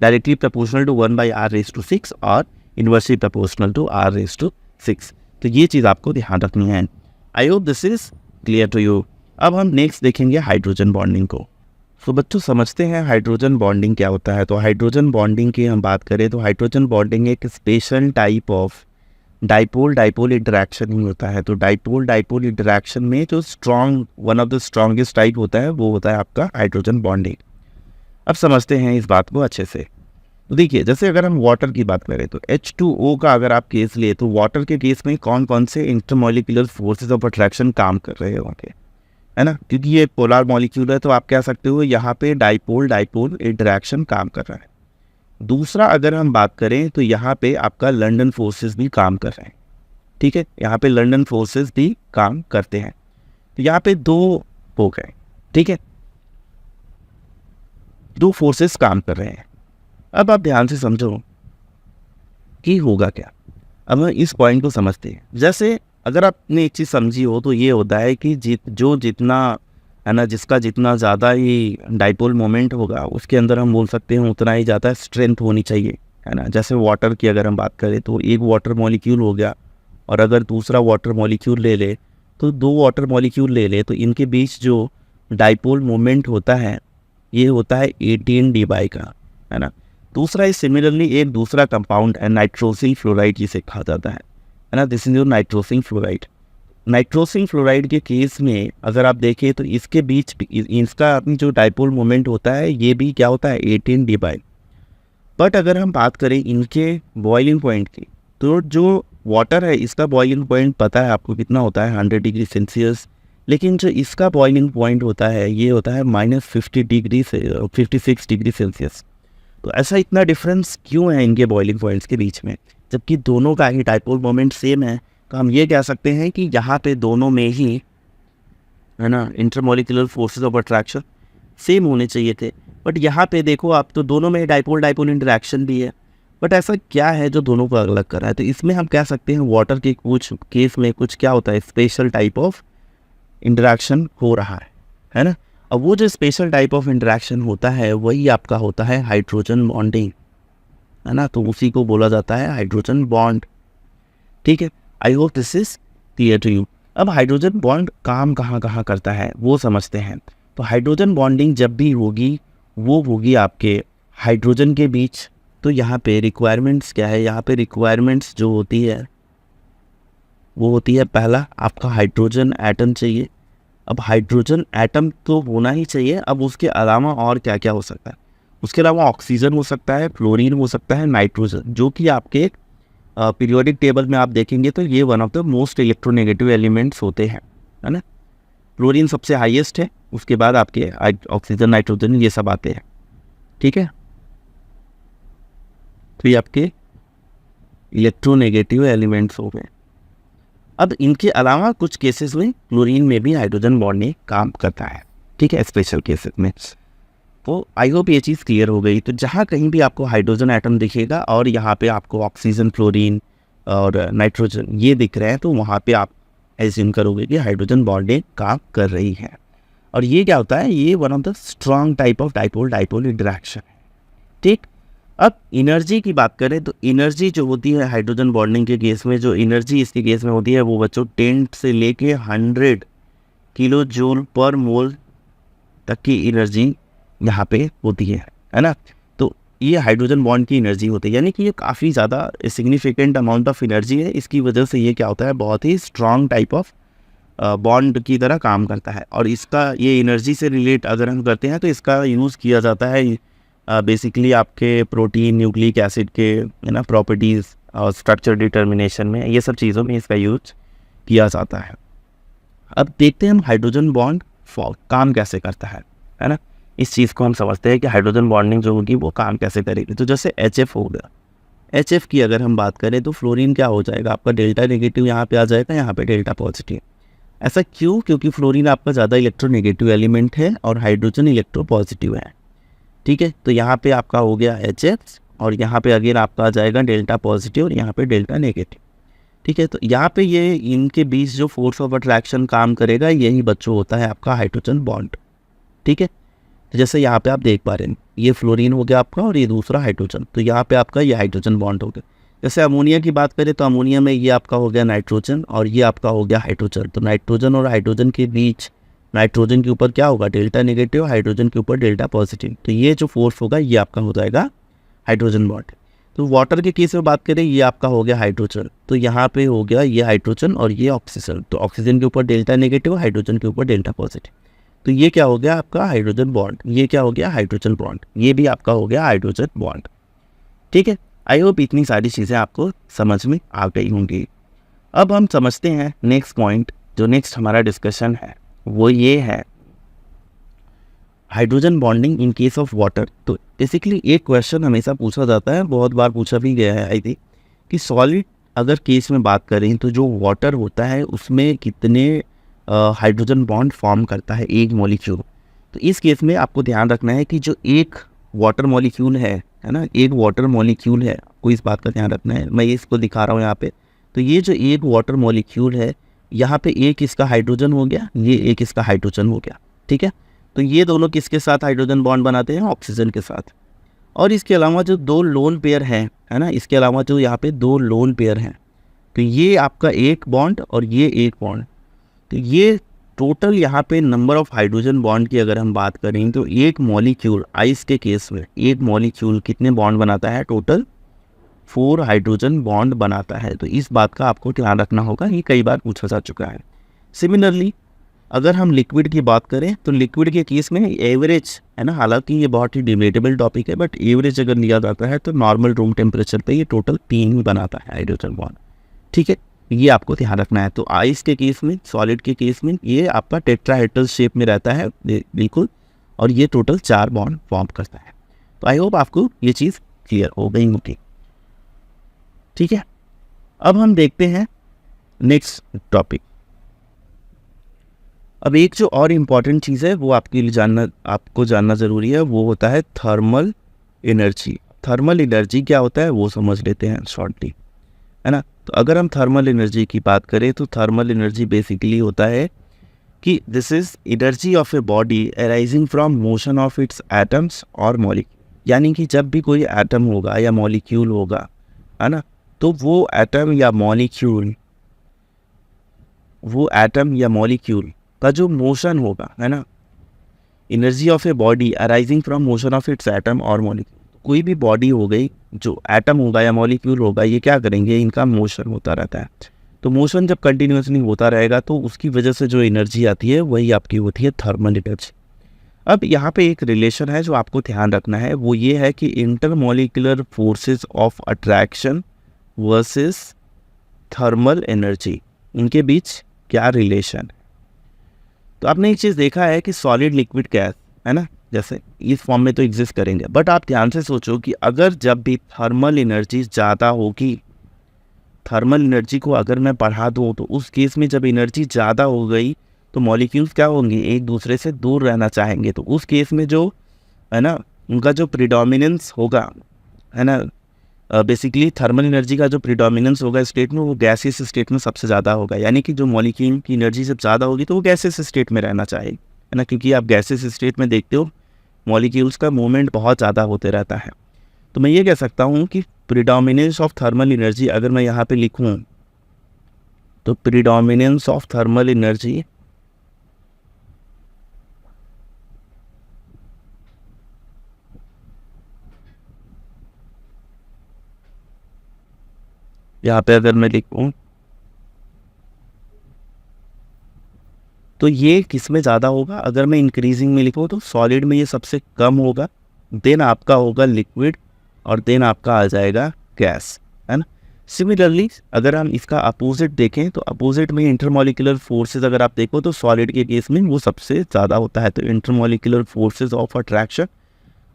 डायरेक्टली प्रोपोर्शनल टू 1/r⁶ और इन्वर्सली प्रोपोर्शनल टू r⁶। तो ये चीज़ आपको ध्यान रखनी है। I hope this is clear to you. अब हम नेक्स्ट देखेंगे हाइड्रोजन बॉन्डिंग को। तो बच्चों समझते हैं हाइड्रोजन बॉन्डिंग क्या होता है। तो हाइड्रोजन बॉन्डिंग की हम बात करें तो हाइड्रोजन बॉन्डिंग एक special type of dipole interaction ही होता है। तो डाइपोल इंटरैक्शन में जो one of the strongest type होता है वो होता है आपका हाइड्रोजन बॉन्डिंग। अब समझते हैं इस बात को अच्छे से। तो देखिए जैसे अगर हम वाटर की बात करें तो H2O का अगर आप केस ले तो वाटर के केस में कौन कौन से इंटरमॉलिक्यूलर फोर्सेस ऑफ अट्रैक्शन काम कर रहे होंगे, है ना, क्योंकि ये पोलर मॉलिक्यूल है तो आप कह सकते हो यहाँ पे डाइपोल इंटरैक्शन काम कर रहा है। दूसरा अगर हम बात करें तो यहाँ पे आपका लंदन फोर्सेस भी काम कर रहे हैं, ठीक है, यहाँ पे लंदन फोर्सेस भी काम करते हैं। तो यहाँ पे दो हो गए, ठीक है, दो फोर्सेस काम कर रहे हैं। अब आप ध्यान से समझो कि होगा क्या। अब हम इस पॉइंट को समझते हैं। जैसे अगर आपने एक चीज़ समझी हो तो ये होता है कि जितना है ना, जिसका जितना ज़्यादा ही डाइपोल मोमेंट होगा उसके अंदर हम बोल सकते हैं उतना ही ज़्यादा स्ट्रेंथ होनी चाहिए, है ना। जैसे वाटर की अगर हम बात करें तो एक वाटर मॉलिक्यूल हो गया और अगर दूसरा वाटर मॉलिक्यूल ले ले तो दो वाटर मॉलिक्यूल ले ले तो इनके बीच जो डाइपोल मोमेंट होता है ये होता है 18d का, है ना। दूसरा है सिमिलरली एक दूसरा कंपाउंड है नाइट्रोसिल फ्लोराइड जिसे कहा जाता है ना। This is your nitrosyl fluoride. Nitrosyl fluoride के केस में अगर आप देखें तो इसके बीच इसका अपनी जो डाइपोल मोमेंट होता है ये भी क्या होता है 18d। बट अगर हम बात करें इनके बॉइलिंग पॉइंट की तो जो वाटर है इसका बॉइलिंग पॉइंट पता है आपको कितना होता है 100 डिग्री सेल्सियस, लेकिन जो इसका बॉइलिंग पॉइंट होता है ये होता है -50 डिग्री से 56 डिग्री सेल्सियस। तो ऐसा इतना डिफरेंस क्यों है इनके बॉइलिंग पॉइंट्स के बीच में, जबकि दोनों का ही डाइपोल मोमेंट सेम है। तो हम ये कह सकते हैं कि यहाँ पे दोनों में ही, है ना, intermolecular forces of attraction same होने चाहिए थे। बट यहाँ पे देखो आप तो दोनों में डाइपोल इंटरैक्शन भी है, बट ऐसा क्या है जो दोनों को अलग कर रहा है। तो इसमें हम कह सकते हैं वाटर के कुछ केस में कुछ क्या होता है स्पेशल टाइप ऑफ इंटरैक्शन हो रहा है ना। अब वो जो स्पेशल टाइप ऑफ इंटरैक्शन होता है वही आपका होता है हाइड्रोजन बॉन्डिंग, है ना। तो उसी को बोला जाता है हाइड्रोजन बॉन्ड, ठीक है। I hope this is clear to you. अब हाइड्रोजन बॉन्ड काम कहाँ करता है वो समझते हैं। तो हाइड्रोजन बॉन्डिंग जब भी होगी वो होगी आपके हाइड्रोजन के बीच। तो यहाँ पे रिक्वायरमेंट्स क्या है, यहाँ पे रिक्वायरमेंट्स जो होती है वो होती है पहला आपका हाइड्रोजन एटम चाहिए। अब हाइड्रोजन एटम तो होना ही चाहिए, अब उसके अलावा और क्या क्या हो सकता है, उसके अलावा ऑक्सीजन हो सकता है, फ्लोरीन हो सकता है, नाइट्रोजन, जो कि आपके पीरियोडिक टेबल में आप देखेंगे तो ये one of the most electronegative elements होते हैं, है ना। फ्लोरीन सबसे हाईएस्ट है, उसके बाद आपके ऑक्सीजन, नाइट्रोजन ये सब आते हैं, ठीक है। तो ये आपके इलेक्ट्रोनेगेटिव एलिमेंट्स हो गए। अब इनके अलावा कुछ केसेस में क्लोरीन में भी हाइड्रोजन बॉन्डिंग काम करता है, ठीक है, स्पेशल केसेस में। तो आई होप ये चीज़ क्लियर हो गई। तो जहाँ कहीं भी आपको हाइड्रोजन एटम दिखेगा और यहाँ पे आपको ऑक्सीजन, फ्लोरीन और नाइट्रोजन ये दिख रहे हैं तो वहाँ पे आप एज्यूम करोगे कि हाइड्रोजन बॉन्डिंग काम कर रही है। और ये क्या होता है, ये one of the strong type of dipole interaction है, ठीक। अब एनर्जी की बात करें तो एनर्जी जो होती है हाइड्रोजन बॉन्डिंग के केस में, जो एनर्जी इसके केस में होती है वो बच्चों 10 से लेके 100 किलो जूल पर मोल तक की एनर्जी यहाँ पे होती है ना। तो ये हाइड्रोजन बॉन्ड की एनर्जी होती है, यानी कि ये काफ़ी ज़्यादा सिग्निफिकेंट अमाउंट ऑफ एनर्जी है। इसकी वजह से ये क्या होता है, बहुत ही स्ट्रॉन्ग टाइप ऑफ बॉन्ड की तरह काम करता है। और इसका ये एनर्जी से रिलेट अगर हम करते हैं तो इसका यूज़ किया जाता है बेसिकली आपके प्रोटीन, न्यूक्लिक एसिड के, है ना, प्रॉपर्टीज़ और स्ट्रक्चर डिटर्मिनेशन में, ये सब चीज़ों में इसका यूज किया जाता है। अब देखते हैं हम हाइड्रोजन बॉन्ड काम कैसे करता है। है ना। इस चीज़ को हम समझते हैं कि हाइड्रोजन बॉन्डिंग जो होगी वो काम कैसे करेगी। तो जैसे HF हो गया, HF की अगर हम बात करें तो फ्लोरीन क्या हो जाएगा आपका, डेल्टा नेगेटिव यहाँ पे आ जाएगा, यहाँ पे डेल्टा पॉजिटिव। ऐसा क्यों? क्योंकि फ्लोरीन आपका ज़्यादा इलेक्ट्रोनेगेटिव एलिमेंट है और हाइड्रोजन इलेक्ट्रो पॉजिटिव है। ठीक है, तो यहाँ पे आपका हो गया HF और यहाँ पे अगेन आपका आ जाएगा डेल्टा पॉजिटिव और यहाँ पे डेल्टा नेगेटिव। ठीक है, तो यहाँ पे ये इनके बीच जो फोर्स ऑफ अट्रैक्शन काम करेगा यही बच्चों होता है आपका हाइड्रोजन बॉन्ड। ठीक है, तो जैसे यहाँ पे आप देख पा रहे हैं ये फ्लोरीन हो गया आपका और ये दूसरा हाइड्रोजन, तो यहाँ पे आपका ये हाइड्रोजन बॉन्ड हो गया। जैसे अमोनिया की बात करें तो अमोनिया में ये आपका हो गया नाइट्रोजन और ये आपका हो गया हाइड्रोजन। तो नाइट्रोजन और हाइड्रोजन के बीच नाइट्रोजन के ऊपर क्या होगा, डेल्टा नेगेटिव, हाइड्रोजन के ऊपर डेल्टा पॉजिटिव। तो ये जो फोर्स होगा ये आपका हो जाएगा हाइड्रोजन बॉन्ड। तो वाटर के केस में बात करें ये आपका हो गया हाइड्रोजन, तो यहाँ पे हो गया ये हाइड्रोजन और ये ऑक्सीजन। तो ऑक्सीजन के ऊपर डेल्टा नेगेटिव, हाइड्रोजन के ऊपर डेल्टा पॉजिटिव। तो ये क्या हो गया आपका हाइड्रोजन बॉन्ड, ये क्या हो गया हाइड्रोजन बॉन्ड, ये भी आपका हो गया हाइड्रोजन बॉन्ड। ठीक है, आई होप इतनी सारी चीज़ें आपको समझ में आ गई होंगी। अब हम समझते हैं नेक्स्ट पॉइंट, जो नेक्स्ट हमारा डिस्कशन है वो ये है hydrogen bonding in case of water. तो बेसिकली एक क्वेश्चन हमेशा पूछा जाता है, बहुत बार पूछा भी गया है आई थिंक, कि सॉलिड अगर केस में बात करें तो जो वाटर होता है उसमें कितने हाइड्रोजन बॉन्ड फॉर्म करता है एक मॉलिक्यूल। तो इस केस में आपको ध्यान रखना है कि जो एक वाटर मॉलिक्यूल है ना, एक वाटर मॉलिक्यूल है, आपको इस बात का ध्यान रखना है। मैं इसको दिखा रहा हूँ यहाँ पे, तो ये जो एक वाटर मॉलिक्यूल है यहाँ पे एक इसका हाइड्रोजन हो गया, ये एक इसका हाइड्रोजन हो गया। ठीक है, तो ये दोनों किसके साथ हाइड्रोजन बॉन्ड बनाते हैं, ऑक्सीजन के साथ। और इसके अलावा जो दो लोन पेयर हैं, है ना, इसके अलावा जो यहाँ पे दो लोन पेयर हैं, तो ये आपका एक बॉन्ड और ये एक बॉन्ड। तो ये टोटल यहाँ पे नंबर ऑफ हाइड्रोजन बॉन्ड की अगर हम बात करें तो एक मॉलिक्यूल आइस के केस में एक मॉलिक्यूल कितने बॉन्ड बनाता है, टोटल 4 हाइड्रोजन बॉन्ड बनाता है। तो इस बात का आपको ध्यान रखना होगा, ये कई बार पूछा जा चुका है। सिमिलरली अगर हम लिक्विड की बात करें तो लिक्विड के केस में एवरेज, है ना, हालांकि ये बहुत ही डिबेटेबल टॉपिक है, बट एवरेज अगर लिया जाता है तो नॉर्मल रूम टेम्परेचर पे ये टोटल 3 ही बनाता है हाइड्रोजन बॉन्ड। ठीक है, ये आपको ध्यान रखना है। तो आइस के केस में, सॉलिड के केस में ये आपका टेट्राहेड्रल शेप में रहता है बिल्कुल, और ये टोटल 4 बॉन्ड फॉर्म करता है। तो आई होप आपको ये चीज़ क्लियर हो गई होगी। ठीक है, अब हम देखते हैं नेक्स्ट टॉपिक। अब एक जो और इम्पॉर्टेंट चीज़ है वो आपको जानना ज़रूरी है, वो होता है थर्मल एनर्जी। थर्मल एनर्जी क्या होता है वो समझ लेते हैं शॉर्टली, है ना। तो अगर हम थर्मल एनर्जी की बात करें तो थर्मल एनर्जी बेसिकली होता है कि this is energy of a body arising from motion of its atoms और मॉलिक्यूल। यानी कि जब भी कोई एटम होगा या मॉलिक्यूल होगा, है ना, तो वो एटम या मॉलिक्यूल का जो मोशन होगा, है ना, energy of a body arising from motion of its atom और मॉलिक्यूल। कोई भी बॉडी हो गई, जो एटम होगा या मॉलिक्यूल होगा, ये क्या करेंगे, इनका मोशन होता रहता है। तो मोशन जब कंटिन्यूसली होता रहेगा तो उसकी वजह से जो एनर्जी आती है वही आपकी होती है थर्मल एनर्जी। अब यहाँ पे एक रिलेशन है जो आपको ध्यान रखना है, वो ये है कि intermolecular forces of attraction versus thermal energy, इनके बीच क्या रिलेशन है। तो आपने एक चीज़ देखा है कि सॉलिड लिक्विड गैस, है ना, जैसे इस फॉर्म में तो एग्जिस्ट करेंगे, बट आप ध्यान से सोचो कि अगर जब भी थर्मल एनर्जी ज़्यादा होगी, थर्मल एनर्जी को अगर मैं बढ़ा दूँ तो उस केस में जब एनर्जी ज़्यादा हो गई तो मॉलिक्यूल्स क्या होंगे, एक दूसरे से दूर रहना चाहेंगे। तो उस केस में जो, है ना, उनका जो प्रीडोमिनेंस होगा, है ना, बेसिकली थर्मल एनर्जी का जो प्रीडोमिनेंस होगा स्टेट में, वो गैसियस स्टेट में सबसे ज़्यादा होगा। यानी कि जो मॉलिक्यूल की एनर्जी जब ज़्यादा होगी तो वो गैसियस स्टेट में रहना चाहिए, है ना, क्योंकि आप गैसियस स्टेट में देखते हो मॉलिक्यूल्स का मूवमेंट बहुत ज़्यादा होते रहता है। तो मैं ये कह सकता हूँ कि प्रीडोमिनेंस ऑफ थर्मल एनर्जी अगर मैं यहाँ पे लिखूँ तो प्रीडोमिनेंस ऑफ थर्मल एनर्जी यहाँ पे अगर मैं लिखूँ तो ये किस में ज़्यादा होगा, अगर मैं इंक्रीजिंग में लिखूँ तो सॉलिड में ये सबसे कम होगा, देन आपका होगा लिक्विड, और देन आपका आ जाएगा गैस, है ना। सिमिलरली अगर हम इसका अपोजिट देखें तो अपोजिट में इंटरमॉलिक्यूलर फोर्सेस अगर आप देखो तो सॉलिड के केस में वो सबसे ज़्यादा होता है। तो intermolecular forces of attraction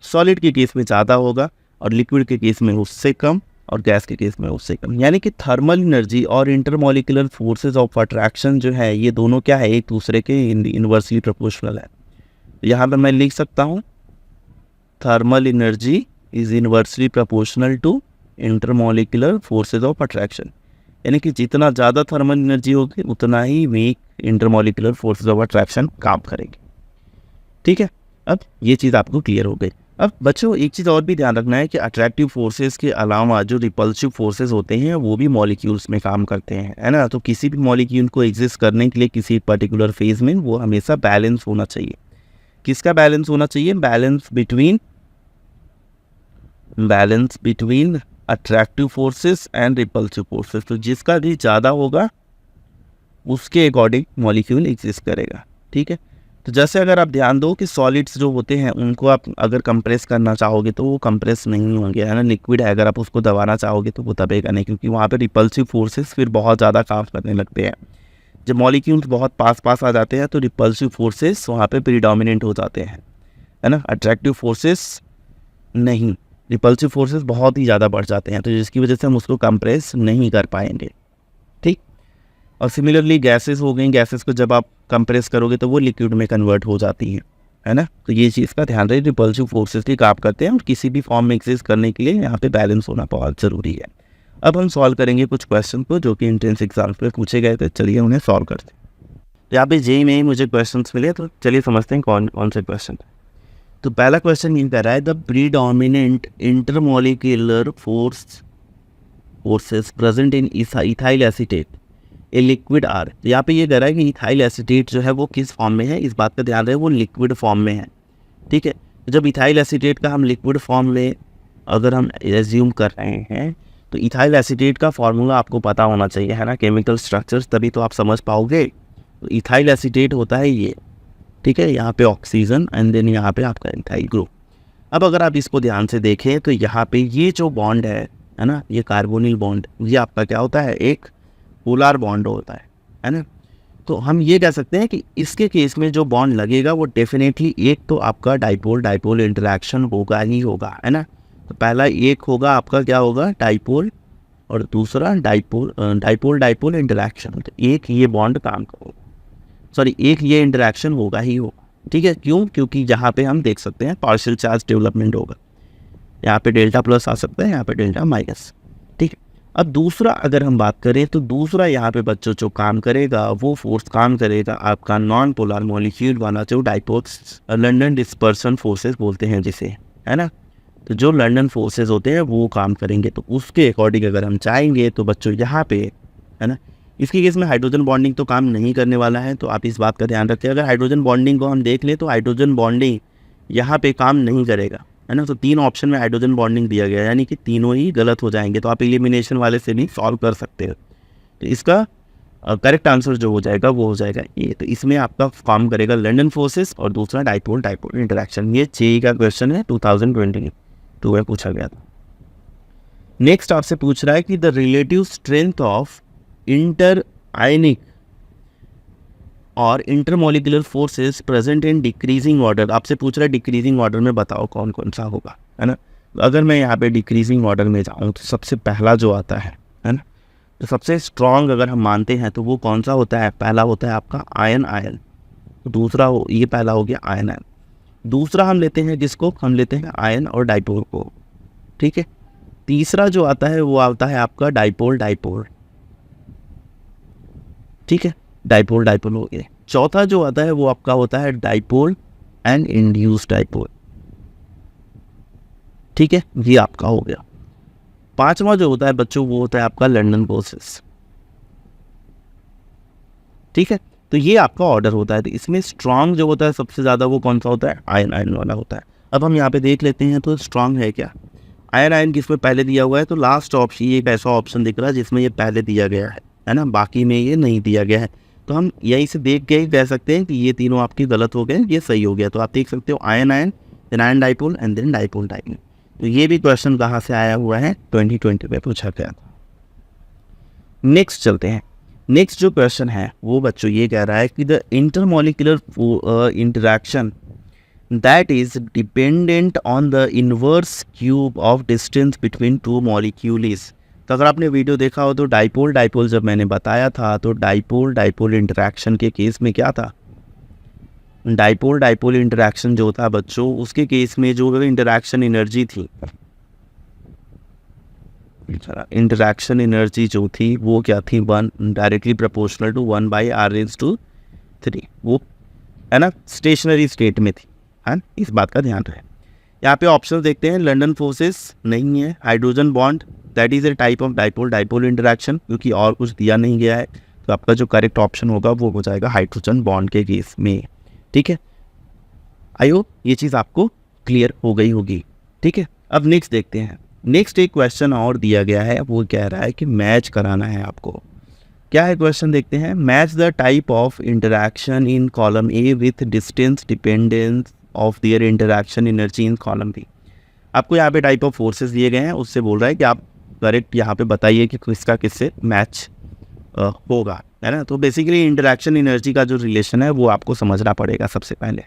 solid के केस में ज़्यादा होगा और लिक्विड के केस में उससे कम और गैस के केस में उससे कम। यानी कि थर्मल एनर्जी और इंटरमॉलिक्यूलर फोर्सेस ऑफ अट्रैक्शन जो है ये दोनों क्या है, एक दूसरे के इनवर्सली प्रोपोर्शनल है। यहाँ पर मैं लिख सकता हूँ thermal energy is inversely proportional to intermolecular forces of attraction. यानी कि जितना ज़्यादा थर्मल एनर्जी होगी उतना ही weak intermolecular forces of attraction काम करेगी। ठीक है, अब ये चीज़ आपको क्लियर हो गई। अब बच्चों एक चीज़ और भी ध्यान रखना है कि अट्रैक्टिव फोर्सेस के अलावा जो रिपल्सिव फोर्सेस होते हैं वो भी मॉलिक्यूल्स में काम करते हैं, है ना। तो किसी भी मॉलिक्यूल को एग्जिस्ट करने के लिए किसी पर्टिकुलर फेज में वो हमेशा बैलेंस होना चाहिए। किसका बैलेंस होना चाहिए? Balance between attractive forces and repulsive forces. तो जिसका भी ज़्यादा होगा उसके अकॉर्डिंग मॉलिक्यूल एग्जिस्ट करेगा। ठीक है, तो जैसे अगर आप ध्यान दो कि सॉलिड्स जो होते हैं उनको आप अगर कंप्रेस करना चाहोगे तो वो कंप्रेस नहीं होंगे, है ना। लिक्विड है अगर आप उसको दबाना चाहोगे तो वो दबेगा नहीं, क्योंकि वहाँ पे रिपल्सिव फोर्सेस फिर बहुत ज़्यादा काम करने लगते हैं। जब मॉलिक्यूल्स बहुत पास आ जाते हैं तो रिपल्सिव फोर्सेस वहाँ पे प्रीडोमिनेंट हो जाते हैं, है ना। अट्रैक्टिव फोर्सेस नहीं, रिपल्सिव फोर्सेस बहुत ही ज़्यादा बढ़ जाते हैं, तो जिसकी वजह से हम उसको कंप्रेस नहीं कर पाएंगे। ठीक, और सिमिलरली गैसेस हो गई, गैसेस को जब आप कंप्रेस करोगे तो वो लिक्विड में कन्वर्ट हो जाती हैं, है ना। तो ये चीज़ का ध्यान रहे, रिपल्सिव फोर्सेस भी काम करते हैं और किसी भी फॉर्म में एग्जिस्ट करने के लिए यहाँ पे बैलेंस होना बहुत ज़रूरी है। अब हम सॉल्व करेंगे कुछ क्वेश्चन को जो कि एंट्रेंस एग्जाम पे पूछे गए थे। चलिए उन्हें सॉल्व करते हैं। तो यहाँ पे जेई में मुझे क्वेश्चन मिले, तो चलिए समझते हैं कौन कौन से क्वेश्चन। तो पहला क्वेश्चन ये कह रहा है the predominant intermolecular forces present in ethyl acetate a liquid are. तो यहाँ पे ये कह रहा है कि इथाइल एसीटेट जो है वो किस फॉर्म में है, इस बात का ध्यान रहे वो लिक्विड फॉर्म में है। ठीक है, तो जब इथाइल एसीटेट का हम लिक्विड फॉर्म में अगर हम एज्यूम कर रहे हैं तो इथाइल एसीटेट का फॉर्मूला आपको पता होना चाहिए, है ना, केमिकल स्ट्रक्चर्स, तभी तो आप समझ पाओगे। तो इथाइल एसीटेट होता है ये, ठीक है, यहाँ पे ऑक्सीजन एंड देन यहाँ पे आपका इथाइल ग्रुप। अब अगर आप इसको ध्यान से देखें तो यहाँ पे ये जो बॉन्ड है ना, ये कार्बोनिल बॉन्ड, ये आपका क्या होता है, एक पोलर बॉन्ड होता है ना। तो हम ये कह सकते हैं कि इसके केस में जो बॉन्ड लगेगा वो डेफिनेटली एक तो आपका डाइपोल इंटरेक्शन होगा ही होगा, है ना। तो पहला एक होगा आपका क्या होगा, डाइपोल, और दूसरा डाइपोल इंटरेक्शन। तो एक ये बॉन्ड काम करेगा, सॉरी एक ये इंटरेक्शन होगा ही होगा। ठीक है, क्यों? क्योंकि यहाँ पे हम देख सकते हैं पार्शियल चार्ज डेवलपमेंट होगा, यहाँ पे डेल्टा प्लस आ सकता है, यहाँ पे डेल्टा माइनस। ठीक है, अब दूसरा अगर हम बात करें तो दूसरा यहाँ पे बच्चों जो काम करेगा वो फोर्स काम करेगा आपका नॉन पोलर मॉलिक्यूल वाला जो डाइपोल लंडन डिस्पर्सन फोर्सेस बोलते हैं जिसे, है ना। तो जो लंडन फोर्सेस होते हैं वो काम करेंगे। तो उसके अकॉर्डिंग अगर हम चाहेंगे तो बच्चों यहाँ पे, है ना, इसके केस में हाइड्रोजन बॉन्डिंग तो काम नहीं करने वाला है, तो आप इस बात का ध्यान रखें। अगर हाइड्रोजन बॉन्डिंग को हम देख लें तो हाइड्रोजन बॉन्डिंग यहाँ पे काम नहीं करेगा, है ना। तो 3 ऑप्शन में हाइड्रोजन बॉन्डिंग दिया गया है, यानी कि तीनों ही गलत हो जाएंगे। तो आप एलिमिनेशन वाले से भी सॉल्व कर सकते हो। तो इसका करेक्ट आंसर जो हो जाएगा वो हो जाएगा ये। तो इसमें आपका काम करेगा लंडन फोर्सेस और दूसरा डाइपोल इंटरेक्शन। ये जेईई का क्वेश्चन है, 2022 में पूछा गया था। नेक्स्ट आपसे पूछ रहा है कि the relative strength of inter ionic और intermolecular forces present in decreasing order. आपसे पूछ रहा है डिक्रीजिंग ऑर्डर में बताओ कौन कौन सा होगा, है ना। अगर मैं यहाँ पे डिक्रीजिंग ऑर्डर में जाऊँ तो सबसे पहला जो आता है ना, तो सबसे स्ट्रॉन्ग अगर हम मानते हैं तो वो कौन सा होता है, पहला होता है आपका आयन। दूसरा ये पहला हो गया आयन। दूसरा हम लेते हैं जिसको हम लेते हैं आयन और डाइपोल को, ठीक है। तीसरा जो आता है वो आता है आपका डाइपोल, ठीक है, डाइपोल हो गया। चौथा जो आता है वो आपका होता है डाइपोल एंड इंड्यूस्ड डाइपोल, ठीक है, ये आपका हो गया। पांचवा जो होता है बच्चों वो होता है आपका लंडन फोर्सेस, ठीक है। तो ये आपका ऑर्डर होता है। तो इसमें स्ट्रांग जो होता है सबसे ज़्यादा वो कौन सा होता है, आयन वाला होता है। अब हम यहाँ पे देख लेते हैं तो स्ट्रांग है क्या, आयन किसमें पहले दिया हुआ है, तो लास्ट ऑप्शन ये एक ऐसा ऑप्शन दिख रहा है जिसमें ये पहले दिया गया है ना, बाकी में ये नहीं दिया गया है। तो हम यहीं से देख के ही कह सकते हैं कि ये तीनों आपके गलत हो गए, ये सही हो गया। तो आप देख सकते हो ion then ion dipole and then dipole. तो ये भी क्वेश्चन कहाँ से आया हुआ है, 2020 में पूछा गया था। नेक्स्ट चलते हैं। नेक्स्ट जो क्वेश्चन है वो बच्चों ये कह रहा है कि the intermolecular interaction that is dependent on the inverse cube of distance between two molecule is. तो अगर आपने वीडियो देखा हो तो डाइपोल डाइपोल जब मैंने बताया था तो डाइपोल डाइपोल इंटरेक्शन के केस में क्या था, डाइपोल डाइपोल इंटरेक्शन जो था बच्चों उसके केस में जो इंटरेक्शन एनर्जी थी, इंटरेक्शन एनर्जी जो थी वो क्या थी, 1 डायरेक्टली प्रोपोर्शनल टू 1/r⁻3, वो है ना स्टेशनरी स्टेट में थी, है इस बात का ध्यान रहे। यहाँ पे ऑप्शन देखते हैं, लंडन फोर्सेस नहीं है, hydrogen bond that is a type of dipole dipole interaction, क्योंकि और कुछ दिया नहीं गया है, तो आपका जो करेक्ट ऑप्शन होगा वो हो जाएगा हाइड्रोजन बॉन्ड के केस में। ठीक है, आई होप ये चीज़ आपको क्लियर हो गई होगी। ठीक है, अब नेक्स्ट देखते हैं। नेक्स्ट एक क्वेश्चन और दिया गया है, वो कह रहा है कि मैच कराना है आपको। क्या है क्वेश्चन देखते हैं, match the type of interaction in column A with distance dependence of their interaction energy in column B. आपको यहाँ पे टाइप ऑफ फोर्सेस दिए गए हैं, उससे बोल रहा है कि आप करेक्ट यहाँ पे बताइए कि किसका किससे मैच होगा, है ना। तो बेसिकली इंटरैक्शन एनर्जी का जो रिलेशन है वो आपको समझना पड़ेगा सबसे पहले।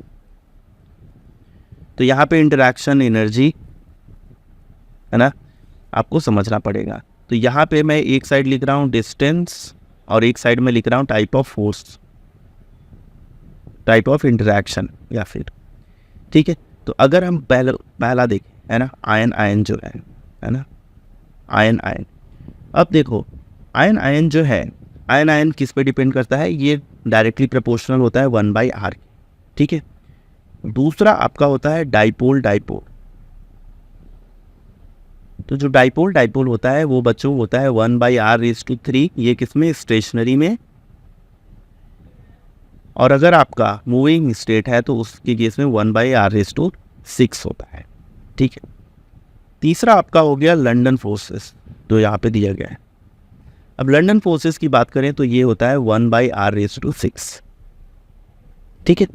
तो यहाँ पे इंटरैक्शन एनर्जी है ना आपको समझना पड़ेगा। तो यहाँ पे मैं एक साइड लिख रहा हूँ डिस्टेंस और एक साइड में लिख रहा हूँ type of force, type of interaction या फिर। ठीक है, तो अगर हम पहला देखें, है ना, आयन आयन जो है ना, आयन आयन। अब देखो आयन आयन जो है, आयन आयन किस पे डिपेंड करता है, ये डायरेक्टली प्रोपोर्शनल होता है 1/r। ठीक है, दूसरा आपका होता है डाइपोल डाइपोल। तो जो डाइपोल डाइपोल होता है वो बच्चों होता है 1/r⁻3, ये किसमें, स्टेशनरी में। और अगर आपका मूविंग स्टेट है तो उसके केस में 1/r⁻6 होता है। ठीक है, तीसरा आपका हो गया लंदन फोर्सेस, तो यहाँ पे दिया गया है। अब लंदन फोर्सेस की बात करें तो ये होता है 1/r⁻6। ठीक है,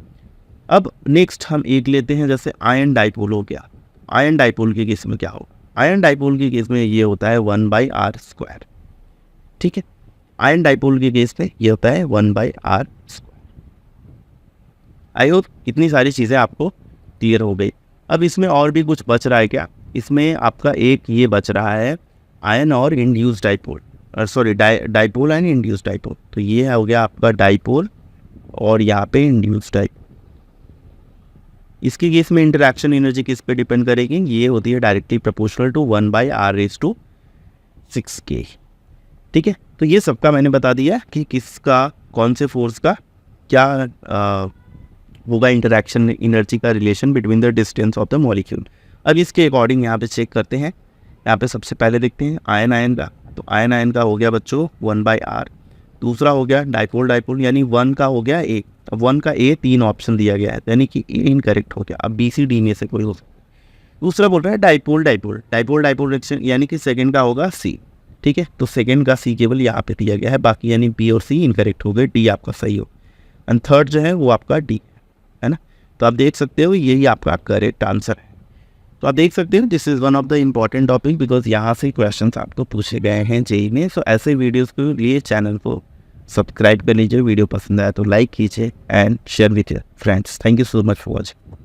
अब नेक्स्ट हम एक लेते हैं, जैसे आयन डाइपोल हो गया। आयन डाइपोल के केस में क्या होगा, आयन डाइपोल के केस में ये होता है 1/r²। ठीक है, आयन डाइपोल के केस में ये होता है 1/r²। आई होप इतनी सारी चीज़ें आपको क्लियर हो गई। अब इसमें और भी कुछ बच रहा है क्या, इसमें आपका एक ये बच रहा है आयन और induce dipole, sorry dipole and induce dipole. तो ये हो गया आपका डाइपोल और यहाँ पे इंड्यूस डाइपोल। इसके केस में इंटरैक्शन एनर्जी किस पे डिपेंड करेगी, ये होती है डायरेक्टली प्रोपोर्शनल टू 1/r⁻6 के। ठीक है, तो ये सबका मैंने बता दिया कि किसका कौन से फोर्स का क्या होगा इंटरैक्शन एनर्जी का relation between the distance of the molecule. अब इसके अकॉर्डिंग यहाँ पे चेक करते हैं। यहाँ पे सबसे पहले देखते हैं आयन आयन का। तो आयन आयन का हो गया बच्चों 1/r। दूसरा हो गया डाइपोल डाइपोल, यानी 1 का हो गया ए। अब 1 का ए 3 ऑप्शन दिया गया है, यानी कि ए इनकरेक्ट हो गया। अब बी सी डी में से कोई हो सकता है। दूसरा बोल रहा है dipole dipole, dipole dipole reaction, यानी कि सेकंड का होगा सी। ठीक है, तो सेकंड का सी केवल यहाँ पे दिया गया है, बाकी यानी बी और सी इनकरेक्ट हो गए, डी आपका सही हो। एंड थर्ड जो है वो आपका डी है ना। तो आप देख सकते हो यही आपका करेक्ट आंसर है। तो आप देख सकते हो this is one of the important topic, because यहाँ से क्वेश्चंस आपको पूछे गए हैं जेईई में। सो ऐसे वीडियोस के लिए चैनल को सब्सक्राइब कर लीजिए, वीडियो पसंद आया तो लाइक कीजिए and share with your friends. Thank you so much for watching.